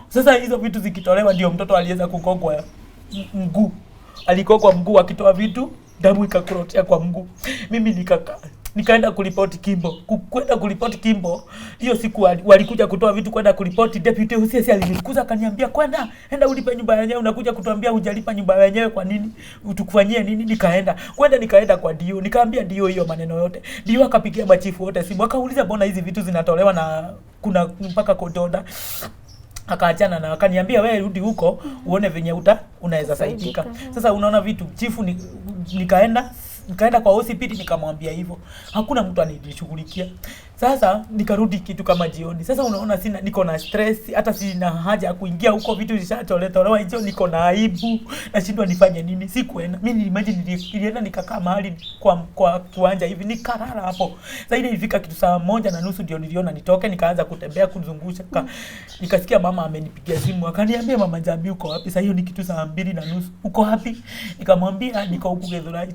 Sasa hizo vitu zikitolewa ndio mtoto aliweza kukogwa mguu. Alikogwa mguu akitoa vitu, damu ikakrotea kwa mguu. Mimi nikaenda kuripoti Kimbo. Kwenda kuripoti Kimbo, hiyo siku walikuja kutoa vitu, kwenda kuripoti deputy UCS alinikuza akaniambia enda ulipe nyumba yenyewe, unakuja kutuambia hujalipa nyumba yenyewe, kwa nini? Utukufanyie nini? Nikaenda kwa DO, nikaambia DO hiyo maneno yote. DO akapigia machifu wote simu, akauliza mbona hizi vitu zinatolewa na kuna mpaka kododa. Akaachana na akaniambia wewe rudi huko uone venye unaweza saidika. Sasa unaona vitu chifu nikaenda kwa hospitali nikamwambia hivyo. Hakuna mtu ananishughulikia. Sasa nikarudi kitu kama jioni. Sasa unaona niko na stress, hata sina haja ya kuingia huko, vitu zishatolewa hizo, niko na aibu, nashindwa nifanye nini. Sikuenda. Mimi imagine nilienda nikakaa mahali kwa kiwanja hivi nikalala hapo. Sasa ile ilifika kitu saa 1:30 ndio niliona nitoke, nikaanza kutembea kuzungusha. Nikasikia mama amenipigia simu, akaniambia mama Jambi uko wapi? Sasa hiyo ni kitu saa 2:30. Uko wapi? Nikamwambia niko huko Githurai.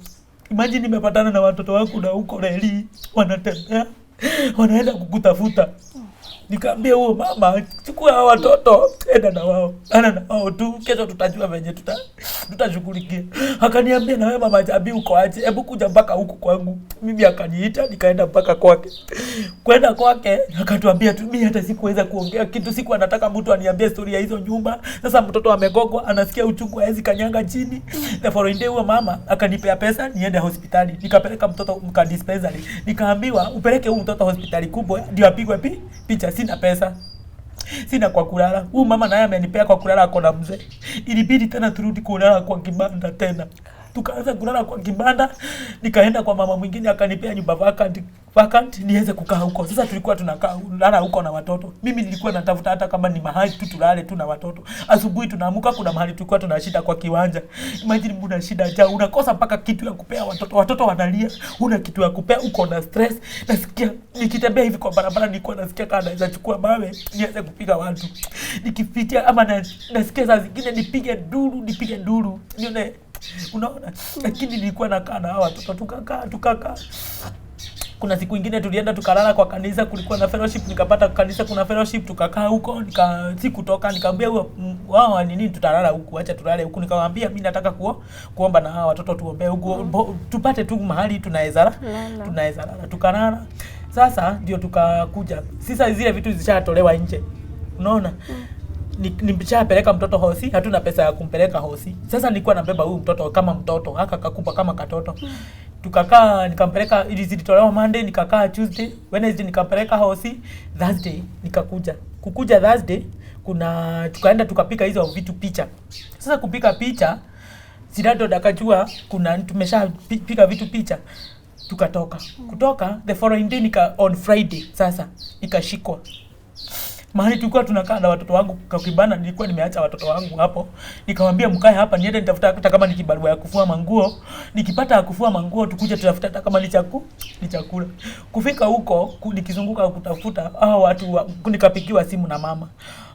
Imagine nimepatana na watoto wangu na huko reli wanatembea, wanaenda kukutafuta. Nikaambia huo mama, chukua hao watoto, enda na wao. Ana na wao tu, kesho tutajua venye tutashughulikia. Akaniambia na wewe mama Jambi uko aje? Hebu kuja mpaka huku kwangu. Mimi akaniita, nikaenda mpaka kwake. Kwenda kwake, akatuambia tu, mimi hata sikuweza kuongea kitu, siku anataka mtu aniambie story ya hizo nyumba. Sasa mtoto amegogwa, anasikia uchungu, hawezi kanyanga chini. The following day huyo mama akanipea pesa niende hospitali. Nikapeleka mtoto dispensary. Nikaambiwa upeleke huyo mtoto hospitali kubwa ndio apigwe picha. Sina pesa. Sina kwa kulala. Huyu mama naye amenipea kwa kulala, ako na mzee. Ilibidi tena turudi kulala kwa kibanda tena. Tukaanza kulala kwa kibanda, nikaenda kwa mama mwingine akanipea nyumba vacant niweze kukaa huko. Sasa tulikuwa tunakaa lala huko na watoto. Mimi nilikuwa natafuta hata kama ni mahali tu tulale tu na watoto. Asubuhi tunaamuka kuna mahali tulikuwa tunashinda kwa kiwanja. Imagine una shida ja unakosa mpaka kitu ya kupea watoto. Watoto wanalia, una kitu ya kupea, uko na stress. Nasikia nikitembea hivi kwa barabara nilikuwa nasikia kama naweza chukua mawe nianze kupiga watu. Nikipitia ama nasikia saa zingine nipige duru. Nione unaona, lakini nilikuwa nakaa na hao watoto tukakaa. Kuna siku nyingine tulienda tukalala kwa kanisa, kulikuwa na fellowship, nikapata kanisa kuna fellowship, tukakaa huko, sikutoka, nikamwambia wao nini tutalala huku, acha tulale huku. Nikamwambia mimi nataka kuomba na hao watoto tuombe huko, tupate tu mahali tunaweza lala. Tukalala. Sasa ndio tukakuja. Sasa zile vitu zishatolewa nje. Unaona? Nimeshapeleka mtoto hosi, hatuna pesa ya kumpeleka hosi. Sasa nilikuwa nabeba huyu mtoto kama mtoto, haka kakupa kama katoto. Tukakaa nikampeleka, ili zilitolewa Monday, nikakaa Tuesday, Wednesday nikampeleka hosi, Thursday nikakuja. Kukuja Thursday tukaenda tukapika hizo vitu picha. Sasa kupika picha Sidado dakajua kuna tumeshapika vitu picha. Kutoka the following day on Friday sasa nikashikwa. Mahali tulikuwa tunakaa na watoto wangu kwa kibanda, nilikuwa nimeacha watoto wangu hapo. Nikamwambia mkae hapa niende nitafuta hata kama ni kibarua ya kufua manguo. Nikipata ya kufua manguo tukuje tutafuta hata kama ni chakula. Kufika huko nikizunguka kutafuta hao watu nikapigiwa simu na mama.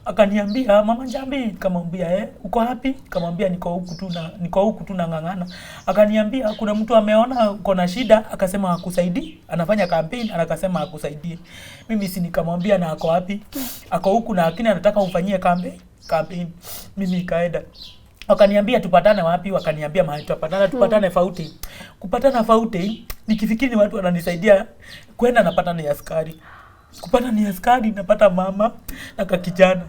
Akaniambia mama Njambi, nikamwambia uko wapi? Nikamwambia niko huku tu na ngangana. Akaniambia kuna mtu ameona uko na shida, akasema akusaidie, anafanya campaign, akasema akusaidie. Mimi si nikamwambia na ako wapi? Ako huku na lakini anataka umfanyie campaign. Mimi nikaenda. Wakaniambia tupatane wapi? Wakaniambia mahali tupatane Fauti. Kupatana Fauti, nikifikiri ni watu wananisaidia kwenda napata ni askari. Kupata ni askari napata mama na kakijana.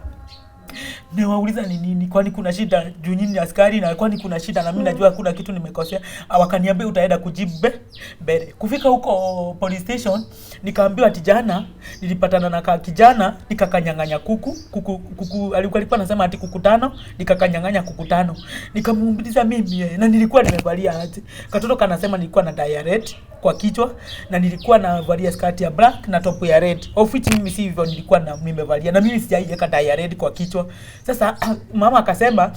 Niwauliza ni nini? Kwani kuna shida? Juu nyinyi ni askari na kwani kuna shida na mimi najua kuna kitu nimekosea. Wakaniambia utaenda kujibu mbele. Kufika huko police station nikaambiwa ati jana nilipatana na kijana nikakanyang'anya kuku alikuwa anasema ati kuku 5, nikakanyang'anya kuku 5. Nikamuuliza mimi na nilikuwa nimevalia aje. Katoto kanasema nilikuwa na diarrhea kwa kichwa na nilikuwa na valia skirt ya black na top ya red. Of which mimi si hivyo nilikuwa na nimevalia na mimi sijaiweka diarrhea kwa kichwa. Sasa mama akasema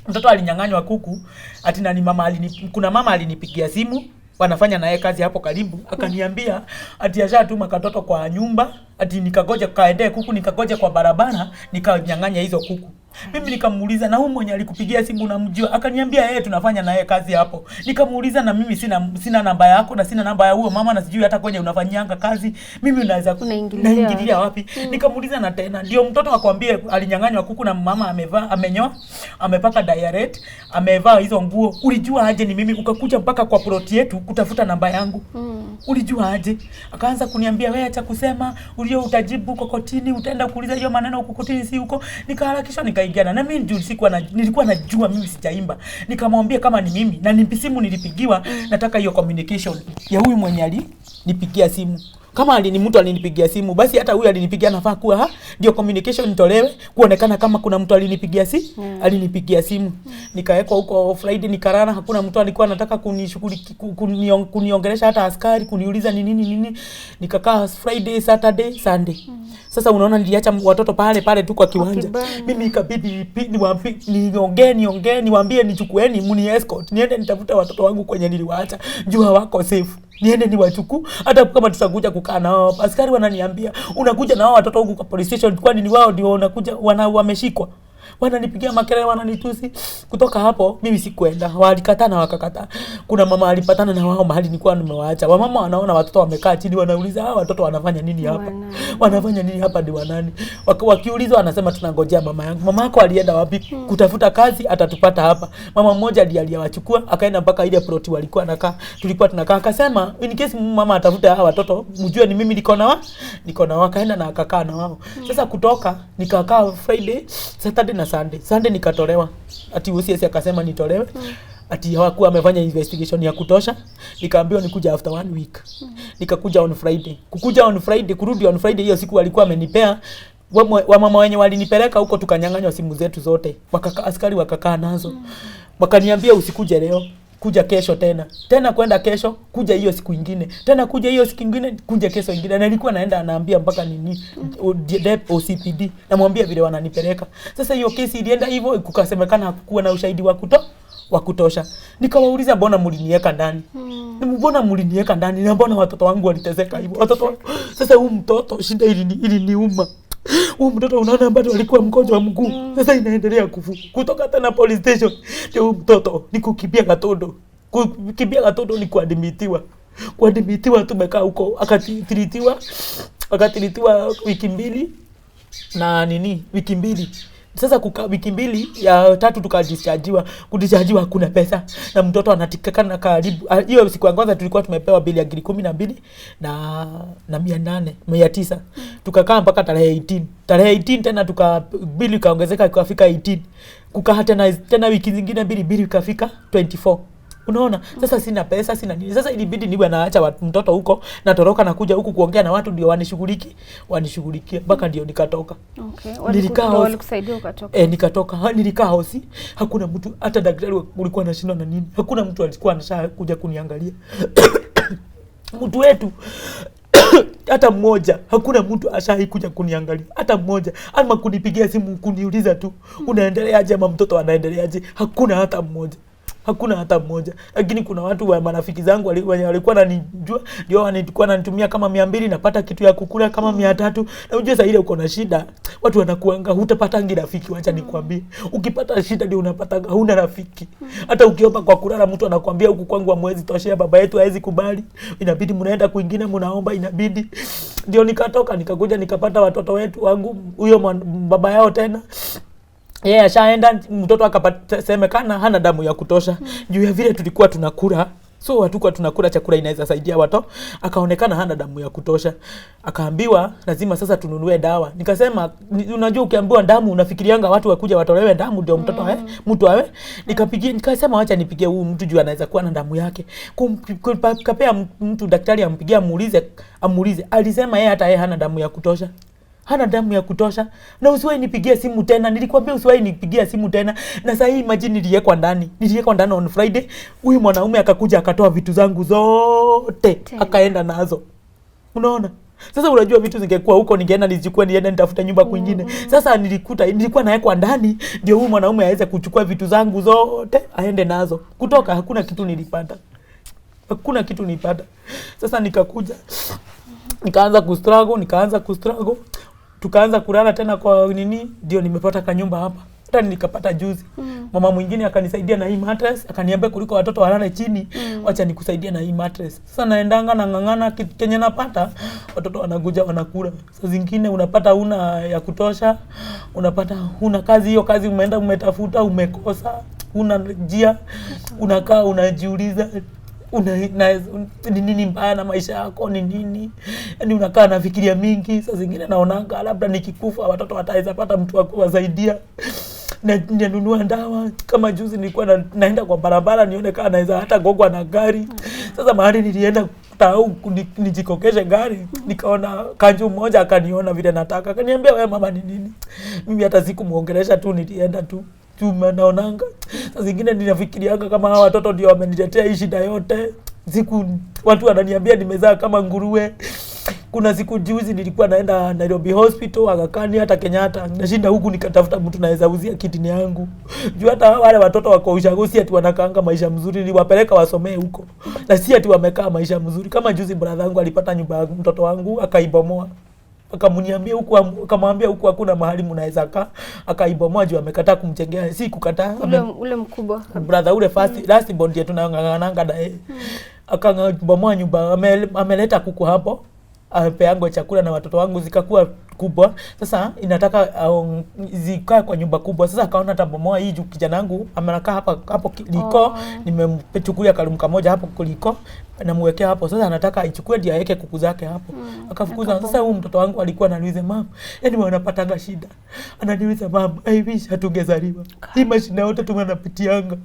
mtoto alinyang'anywa kuku ati na ni kuna mama alinipigia simu wanafanya naye kazi hapo karibu, akaniambia ati ashatuma katoto kwa nyumba ati nikagoje kaendee kuku, nikagoje kwa barabara nikanyang'anya hizo kuku. Mimi nikamuuliza na huyu mwenye alikupigia simu unamjua? Akaniambia tunafanya naye kazi hapo. Nikamuuliza na mimi sina namba yako na sina namba ya huyo mama na sijui hata kwenye unafanyanga kazi. Mimi unaweza kuingilia wapi? Nikamuuliza na tena ndio mtoto akwambie alinyang'anywa kuku na mama amenyoa, amepaka diarrhea, amevaa hizo nguo. Ulijua aje ni mimi ukakuja mpaka kwa ploti yetu kutafuta namba yangu? Ulijua aje? Akaanza kuniambia wewe acha kusema, ulio utajibu huko kotini, utaenda kuuliza hiyo maneno huko kotini si huko. Nikaharakisha nikaingiana na mimi nilikuwa najua mimi sijaimba. Nikamwambia kama ni mimi na simu nilipigiwa, nataka hiyo communication ya huyu mwenye alinipigia simu. Kama ni mtu alinipigia simu basi hata huyu alinipigia nafaa kuwa ndio communication nitolewe kuonekana kama kuna mtu alinipigia simu. Nikawekwa huko Friday nikarana, hakuna mtu alikuwa anataka kuniongelesha hata askari kuniuliza ni nini. Nikakaa Friday, Saturday, Sunday. Sasa unaona niliacha watoto pale tu kwa kiwanja. Mimi ikabidi niwaambie nichukueni muni escort niende nitafuta watoto wangu kwenye niliwaacha. Jua wako safe. Niende niwachukue hata kama tutakuja kukaa nao. Askari wananiambia unakuja na hao watoto huko kwa police station kwani ni wao ndio wanakuja wameshikwa. Wananipigia makelele, wananitusi. Kutoka hapo mimi sikwenda. Walikataa na wakakataa. Kuna mama alipatana na wao mahali nilikuwa nimewaacha. Wamama wanaona watoto wamekaa chini wanauliza hawa watoto wanafanya nini hapa? Wanafanya nini hapa ni wanani? Wakiulizwa wanasema tunangojea mama yangu. Mama yako alienda wapi? Kutafuta kazi atatupata hapa. Mama mmoja aliyewachukua akaenda mpaka ile plot walikuwa nakaa. Tulikuwa tunakaa akasema in case mama atafute hawa watoto mjue ni mimi niko na wakaenda na akakaa na wao. Sasa kutoka nikakaa Friday, Saturday na Sunday nikatolewa. Ati UCS akasema nitolewe. Ati hawakuwa wamefanya investigation ya kutosha. Nikaambiwa nikuja after 1 week. Nikakuja on Friday. Kurudi on Friday hiyo siku walikuwa amenipea wamama wenye walinipeleka huko tukanyang'anywa simu zetu zote. Askari wakakaa nazo. Wakaniambia usikuje leo. kuja kesho tena kwenda kesho, kuja hiyo siku ingine tena, kuja hiyo siku ingine, kuja kesho ingine. Na nilikuwa naenda anaambia mpaka nini OCPD, namwambia vile wananipeleka. Sasa hiyo kesi ilienda hivyo, kukasemekana hakukuwa na ushahidi wa kutosha. Nikawauliza mbona mliniweka ndani? Mbona mliniweka ndani? Na mbona watoto wangu waliteseka hivyo? Watoto sasa, huyu mtoto shida iliniuma. Huyu mtoto unaona bado alikuwa mgonjwa wa mguu. Sasa inaendelea kutoka tena police station. Ndio huyu mtoto ni kukimbia Gatondo. Kukimbia Gatondo ni kuadmitiwa. Kuadmitiwa tumekaa huko, akatilitiwa wiki mbili na wiki mbili. Sasa kukaa wiki mbili ya tatu tukadischargiwa. Kudischargiwa hakuna pesa na mtoto anatikana karibu. Hiyo siku ya kwanza tulikuwa tumepewa bili ya 12 na 900. Tukakaa mpaka tarehe 18. Tarehe 18 tena bili kaongezeka ikafika 18. Kukaa tena wiki zingine bili ikafika 24. Unaona? Sasa sina pesa, sina nini. Sasa ilibidi niwe naacha mtoto huko, natoroka na kuja huku kuongea na watu ndio wanishughulikie mpaka ndio nikatoka. Okay. Walikusaidia ukatoka? Nikatoka. Nilikaa hosi. Hakuna mtu, hata daktari ulikuwa anashindwa na nini. Hakuna mtu alikuwa anasha kuja kuniangalia. Mtu wetu hata mmoja, hakuna mtu ashahi kuja kuniangalia hata mmoja, ama kunipigia simu kuniuliza tu unaendeleaje ama mtoto anaendeleaje. Hakuna hata mmoja. Lakini kuna watu wa marafiki zangu walikuwa wananijua, ndio walikuwa wananitumia kama 200, napata kitu ya kukula kama 300. Na unajua sasa ile uko na shida, watu wanakuanga hutapata rafiki. Wacha nikwambie, ukipata shida ndio unapata huna rafiki. Hata ukiomba kwa kulala mtu anakuambia huku kwangu hamwezi toshea, baba yetu hawezi kubali, inabidi mnaenda kwingine mnaomba, inabidi. Ndio nikatoka nikakuja nikapata watoto wetu wangu, huyo baba yao tena ashaenda, mtoto akasemekana hana damu ya kutosha. Juu ya vile tulikuwa tunakula, so hatukuwa tunakula chakula inaweza saidia watoto, akaonekana hana damu ya kutosha. Akaambiwa lazima sasa tununue dawa. Nikasema unajua ukiambiwa damu unafikirianga watu wakuja watolewe damu ndio mtoto mtu awe. Nikasema acha nipigie huyu mtu juu anaweza kuwa na damu yake. Kapea mtu daktari ampigia amuulize. Alisema hata hana damu ya kutosha. Hana damu ya kutosha. Na usiwahi nipigia simu tena. Nilikwambia usiwahi nipigia simu tena. Na sasa hii imagine niliwekwa ndani on Friday. Huyu mwanaume akakuja akatoa vitu zangu zote. Akaenda nazo. Unaona? Sasa unajua vitu zingekuwa huko ningeenda nizichukue niende nitafuta nyumba kwingine. Sasa nilikuwa nawekwa ndani ndio huyu mwanaume aweze kuchukua vitu zangu zote aende nazo. Kutoka hakuna kitu nilipata. Sasa nikakuja nikaanza kustruggle. Tukaanza kulala tena kwa ndio nimepata kanyumba hapa. Hata nikapata juzi. Mama mwingine akanisaidia na hii mattress, akaniambia kuliko watoto walale chini, acha nikusaidia na hii mattress. Sasa naendanga na ngangana Kenya napata, watoto wanakuja wanakula. Sasa zingine unapata una ya kutosha, unapata una kazi, hiyo kazi umeenda umetafuta umekosa, una njia, unakaa unajiuliza nini mbaya na maisha yako ni nini? Yaani unakaa na fikiria mingi. Sasa zingine naonanga labda nikikufa watoto wataweza pata mtu wa kuwasaidia. Na ninunua dawa. Kama juzi nilikuwa naenda kwa barabara nione kama naweza hata gogwa na gari. Sasa mahali nilienda nijikokeshe gari, nikaona kanju mmoja akaniona vile nataka. Akaniambia wewe mama ni nini? Mimi hata sikumuongelesha tu, nilienda tu. Naonanga sasa zingine ninafikirianga kama hawa watoto ndio wameniletea hii shida yote. Siku watu wananiambia nimezaa kama nguruwe. Kuna siku juzi nilikuwa naenda Nairobi Hospital, Agakani, hata Kenyatta. Nashinda huku nikatafuta mtu naweza uzia kidney yangu. Juu hata wale watoto wako ushagosi ati wanakaanga maisha mzuri, niliwapeleka wasomee huko. Na si ati wamekaa maisha mzuri. Kama juzi brother wangu alipata nyumba ya mtoto wangu akaibomoa. Akamwambia huku hakuna mahali mnaweza kaa, akaibomoa juu amekataa kumchengea. Si kukataa ule mkubwa brother ule last bond yetu tunangangana naye. Akabomoa nyumba, ameleta kuku hapo, apeangwa chakula na watoto wangu zikakuwa kubwa. Sasa inataka zikae kwa nyumba kubwa. Sasa akaona atabomoa hii juu kijana wangu amekaa hapo liko. Nimemchukulia kalumu kamoja hapo kuliko anamwekea hapo. Sasa anataka aichukue ndio aweke kuku zake hapo. Akafukuza. Sasa huyu mtoto wangu alikuwa ananiuliza mama, yani wanapatanga shida. Ananiuliza mama, I wish hatungezaliwa. Hii mashina yote tumenapitianga.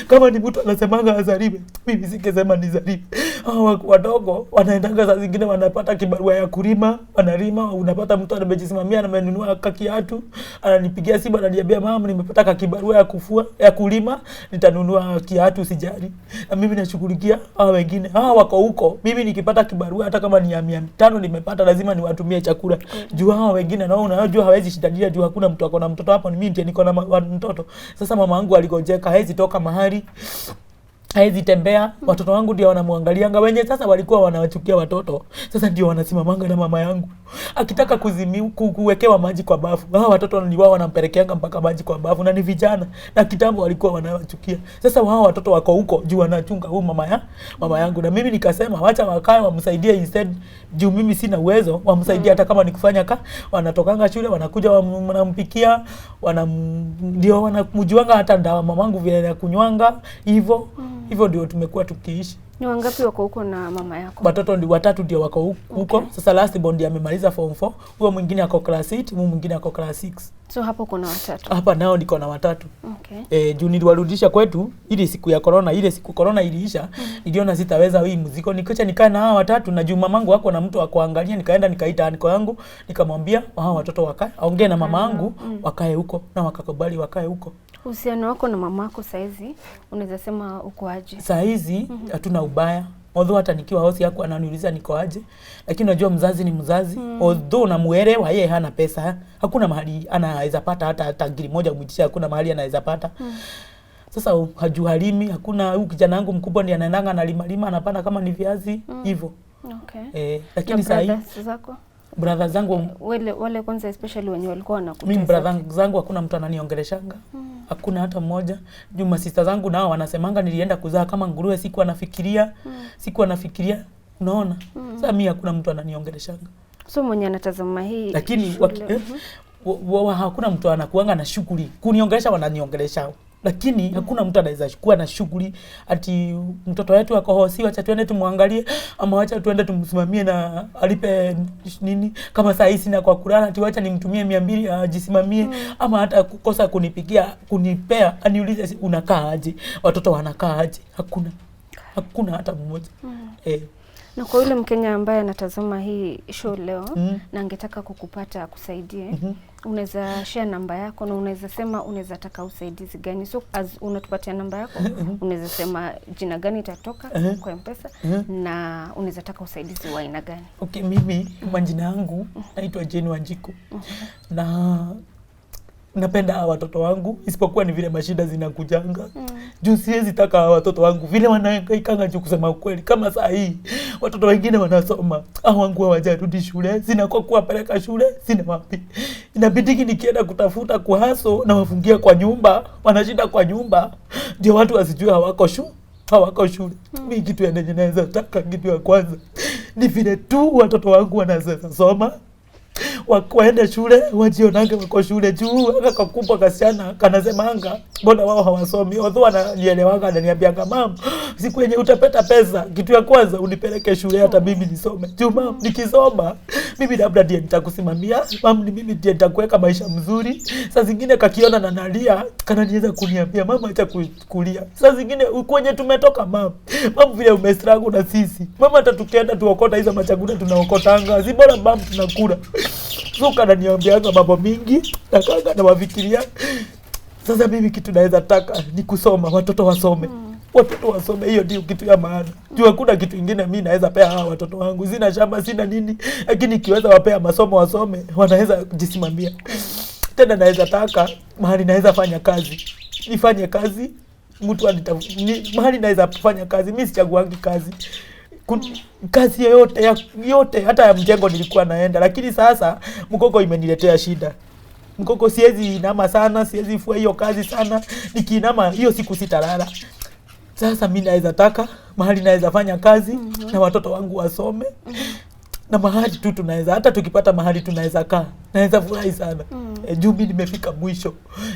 Kama ni mtu anasemanga azaliwe, mimi singesema nizaliwe. Hao wadogo wanaendanga saa zingine wanapata kibarua ya kulima, wanalima, unapata mtu anamejisimamia na amenunua kiatu, ananipigia simu ananiambia mama nimepata kibarua ya kufua, ya kulima, nitanunua kiatu usijali. Na mimi nashughulikia hao wengine. Hao wako huko. Mimi nikipata kibarua hata kama ni ya 500 nimepata lazima niwatumie chakula. Juu hao wengine nao unajua hawezi shidadia juu hakuna mtu akona mtoto hapo, ni mimi ndiye niko na mtoto. Sasa mama yangu aligojeka, hawezi toka mahali, hawezi tembea, watoto wangu ndio wanamwangalianga wenye sasa walikuwa wanawachukia watoto. Sasa ndio wanasimamanga na mama yangu. Akitaka kuwekewa maji kwa bafu. Hao watoto ni wao wanampelekeanga mpaka maji kwa bafu na ni vijana. Na kitambo walikuwa wanawachukia. Sasa wao watoto wako huko juu wanachunga huyu mama yangu. Na mimi nikasema wacha wakae wamsaidie instead juu mimi sina uwezo wamsaidie hata kama nikufanya wanatokanga shule wanakuja wanampikia ndio wanamjuanga hata ndawa mamangu vile ya kunywanga hivyo. Hivyo ndio tumekuwa tukiishi. Ni wangapi wako huko na mama yako? Watoto ndio 3 ndio wako huko. Okay. Sasa last bond amemaliza form 4. Huyo mwingine ako class 8, huyo mwingine ako class 6. So hapo kuna 3. Hapa nao niko na 3. Okay. Juu niliwarudisha kwetu ile siku ya corona, ile siku corona iliisha, niliona sitaweza hii muziko. Nikacha nikaa na hao 3 na juu mamangu wako na mtu wa kuangalia, nikaenda nikaita aniko yangu, nikamwambia hao watoto wakae, aongee na mamangu wakae huko na wakakubali wakae huko. Uhusiano wako na mamako saizi unaweza sema uko aje? Saizi hatuna ubaya. Although hata nikiwa hosi yako ananiuliza niko aje, lakini unajua mzazi ni mzazi. Although namuelewa yeye hana pesa, hakuna mahali anaweza pata hata ngiri moja umwitisha, hakuna mahali anaweza pata. Sasa hajuhalimi, hakuna huyu kijana wangu mkubwa ndiye anaendanga analima anapanda kama ni viazi hivyo. Okay. Lakini sasa brother zangu wale kwanza especially wenye walikuwa wanakutesa. Mimi brother zangu hakuna mtu ananiongeleshanga. Hakuna hata mmoja. Juma sister zangu nao wanasemanga nilienda kuzaa kama nguruwe, siku anafikiria. Unaona? Sasa mimi hakuna mtu ananiongeleshanga. So mwenye anatazama hii lakini hakuna mtu anakuanga na shughuli. Kuniongelesha wananiongelesha. Lakini hakuna mtu anaweza kuwa na shughuli ati mtoto wetu ako hosi acha tuende tumwangalie ama acha tuende tumsimamie na alipe nini kama saa hizi na kwa kulala ati acha nimtumie 200 ajisimamie ama hata kukosa kunipea aniulize unakaa aje, watoto wanakaa aje. Hakuna hata mmoja. Na kwa yule Mkenya ambaye anatazama hii show leo na angetaka kukupata akusaidie, unaweza share namba yako na unaweza sema unaweza taka usaidizi gani. So as unatupatia namba yako, unaweza sema jina gani itatoka kwa M-Pesa na unaweza taka usaidizi wa aina gani. Okay, mimi majina yangu naitwa Jane Wanjiku. Na napenda watoto wangu isipokuwa ni vile mashida zinakujanga. Juu siwezi taka watoto wangu vile wanahangaika juu kusema ukweli. Kama saa hii watoto wengine wanasoma, hao wangu hawajarudi shule, sina kwa kuwapeleka shule, sina wapi. Inabidi nikienda kutafuta kwa haso na wafungia kwa nyumba, wanashinda kwa nyumba. Ndio watu wasijue hawako shule. Mimi kitu yenye naweza taka kitu ya kwanza ni vile tu watoto wangu wanaweza soma. Waende shule, wajionanga wako shule juu aka kubwa kasichana kanasemanga mbona wao hawasomi. Although ananielewanga ananiambianga mama siku yenye utapata pesa kitu ya kwanza unipeleke shule hata mimi nisome. Juu mama nikisoma mimi labda ndiye nitakusimamia, mama ni mimi ndiye nitakuweka maisha mzuri. Saa zingine kakiona na nalia kananiweza kuniambia mama acha kulia. Saa zingine kwenye tumetoka mama vile umestruggle na sisi. Mama hata tukienda tuokota hizo machakula tunaokotanga. Si bora mama tunakula. So kananiambianga mambo mingi na kanga na wafikiria. Sasa mimi kitu naweza taka ni kusoma, watoto wasome. Watoto wasome, hiyo ndio kitu ya maana. Juu hakuna kitu kingine mimi naweza pea hawa watoto wangu. Sina shamba, sina nini, lakini kiweza wapea masomo wasome, wanaweza jisimamia. Tena naweza taka mahali naweza fanya kazi. Nifanye kazi, mtu mahali naweza fanya kazi, mimi sichaguangi kazi. Kazi yote hata ya mjengo nilikuwa naenda, lakini sasa mkoko imeniletea shida. Mkoko siwezi inama sana, siwezi fua hiyo kazi sana. Nikiinama hiyo siku sitalala. Sasa mimi naweza taka mahali naweza fanya kazi na watoto wangu wasome. Na mahali tu tunaweza hata tukipata mahali tunaweza kaa. Naweza furahi sana. Juu mimi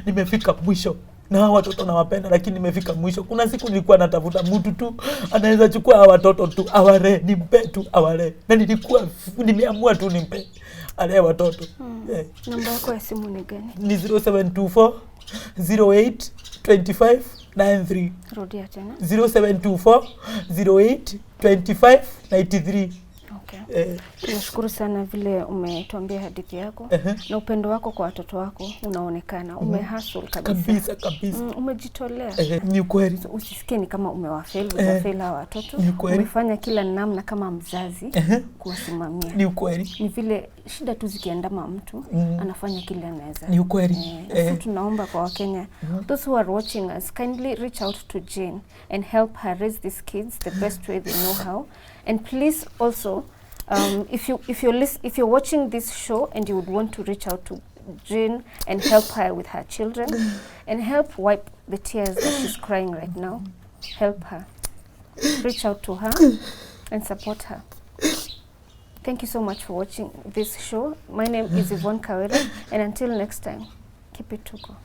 nimefika mwisho. Na hawa watoto nawapenda, lakini nimefika mwisho. Kuna siku nilikuwa natafuta mtu tu anaweza chukua hawa watoto tu awale, nimpe tu awale. Na nilikuwa nimeamua tu nimpe ale watoto. Namba yako ya simu ni gani? Ni 0724 08 25 93. Rudia tena. 0724 08 25 93. Okay. Nashukuru sana vile umetuambia hadithi yako na upendo wako kwa watoto wako unaonekana. Umehustle kabisa. Kabisa. Umejitolea. Ni kweli. So, usisikie ni kama umewafail hawa watoto. Umefanya kila namna kama mzazi kuwasimamia. Ni kweli. Ni vile shida tu zikiandama mtu anafanya kile anaweza. Ni kweli. So tunaomba kwa Wakenya, those who are watching us, kindly reach out to Jane and help her raise these kids the best way they know how. And please also, if you're watching this show and you would want to reach out to Jane and help her with her children and help wipe the tears that she's crying right now, help her. Reach out to her and support her. Thank you so much for watching this show. My name is Yvonne Kawera, and until next time, keep it Tuko.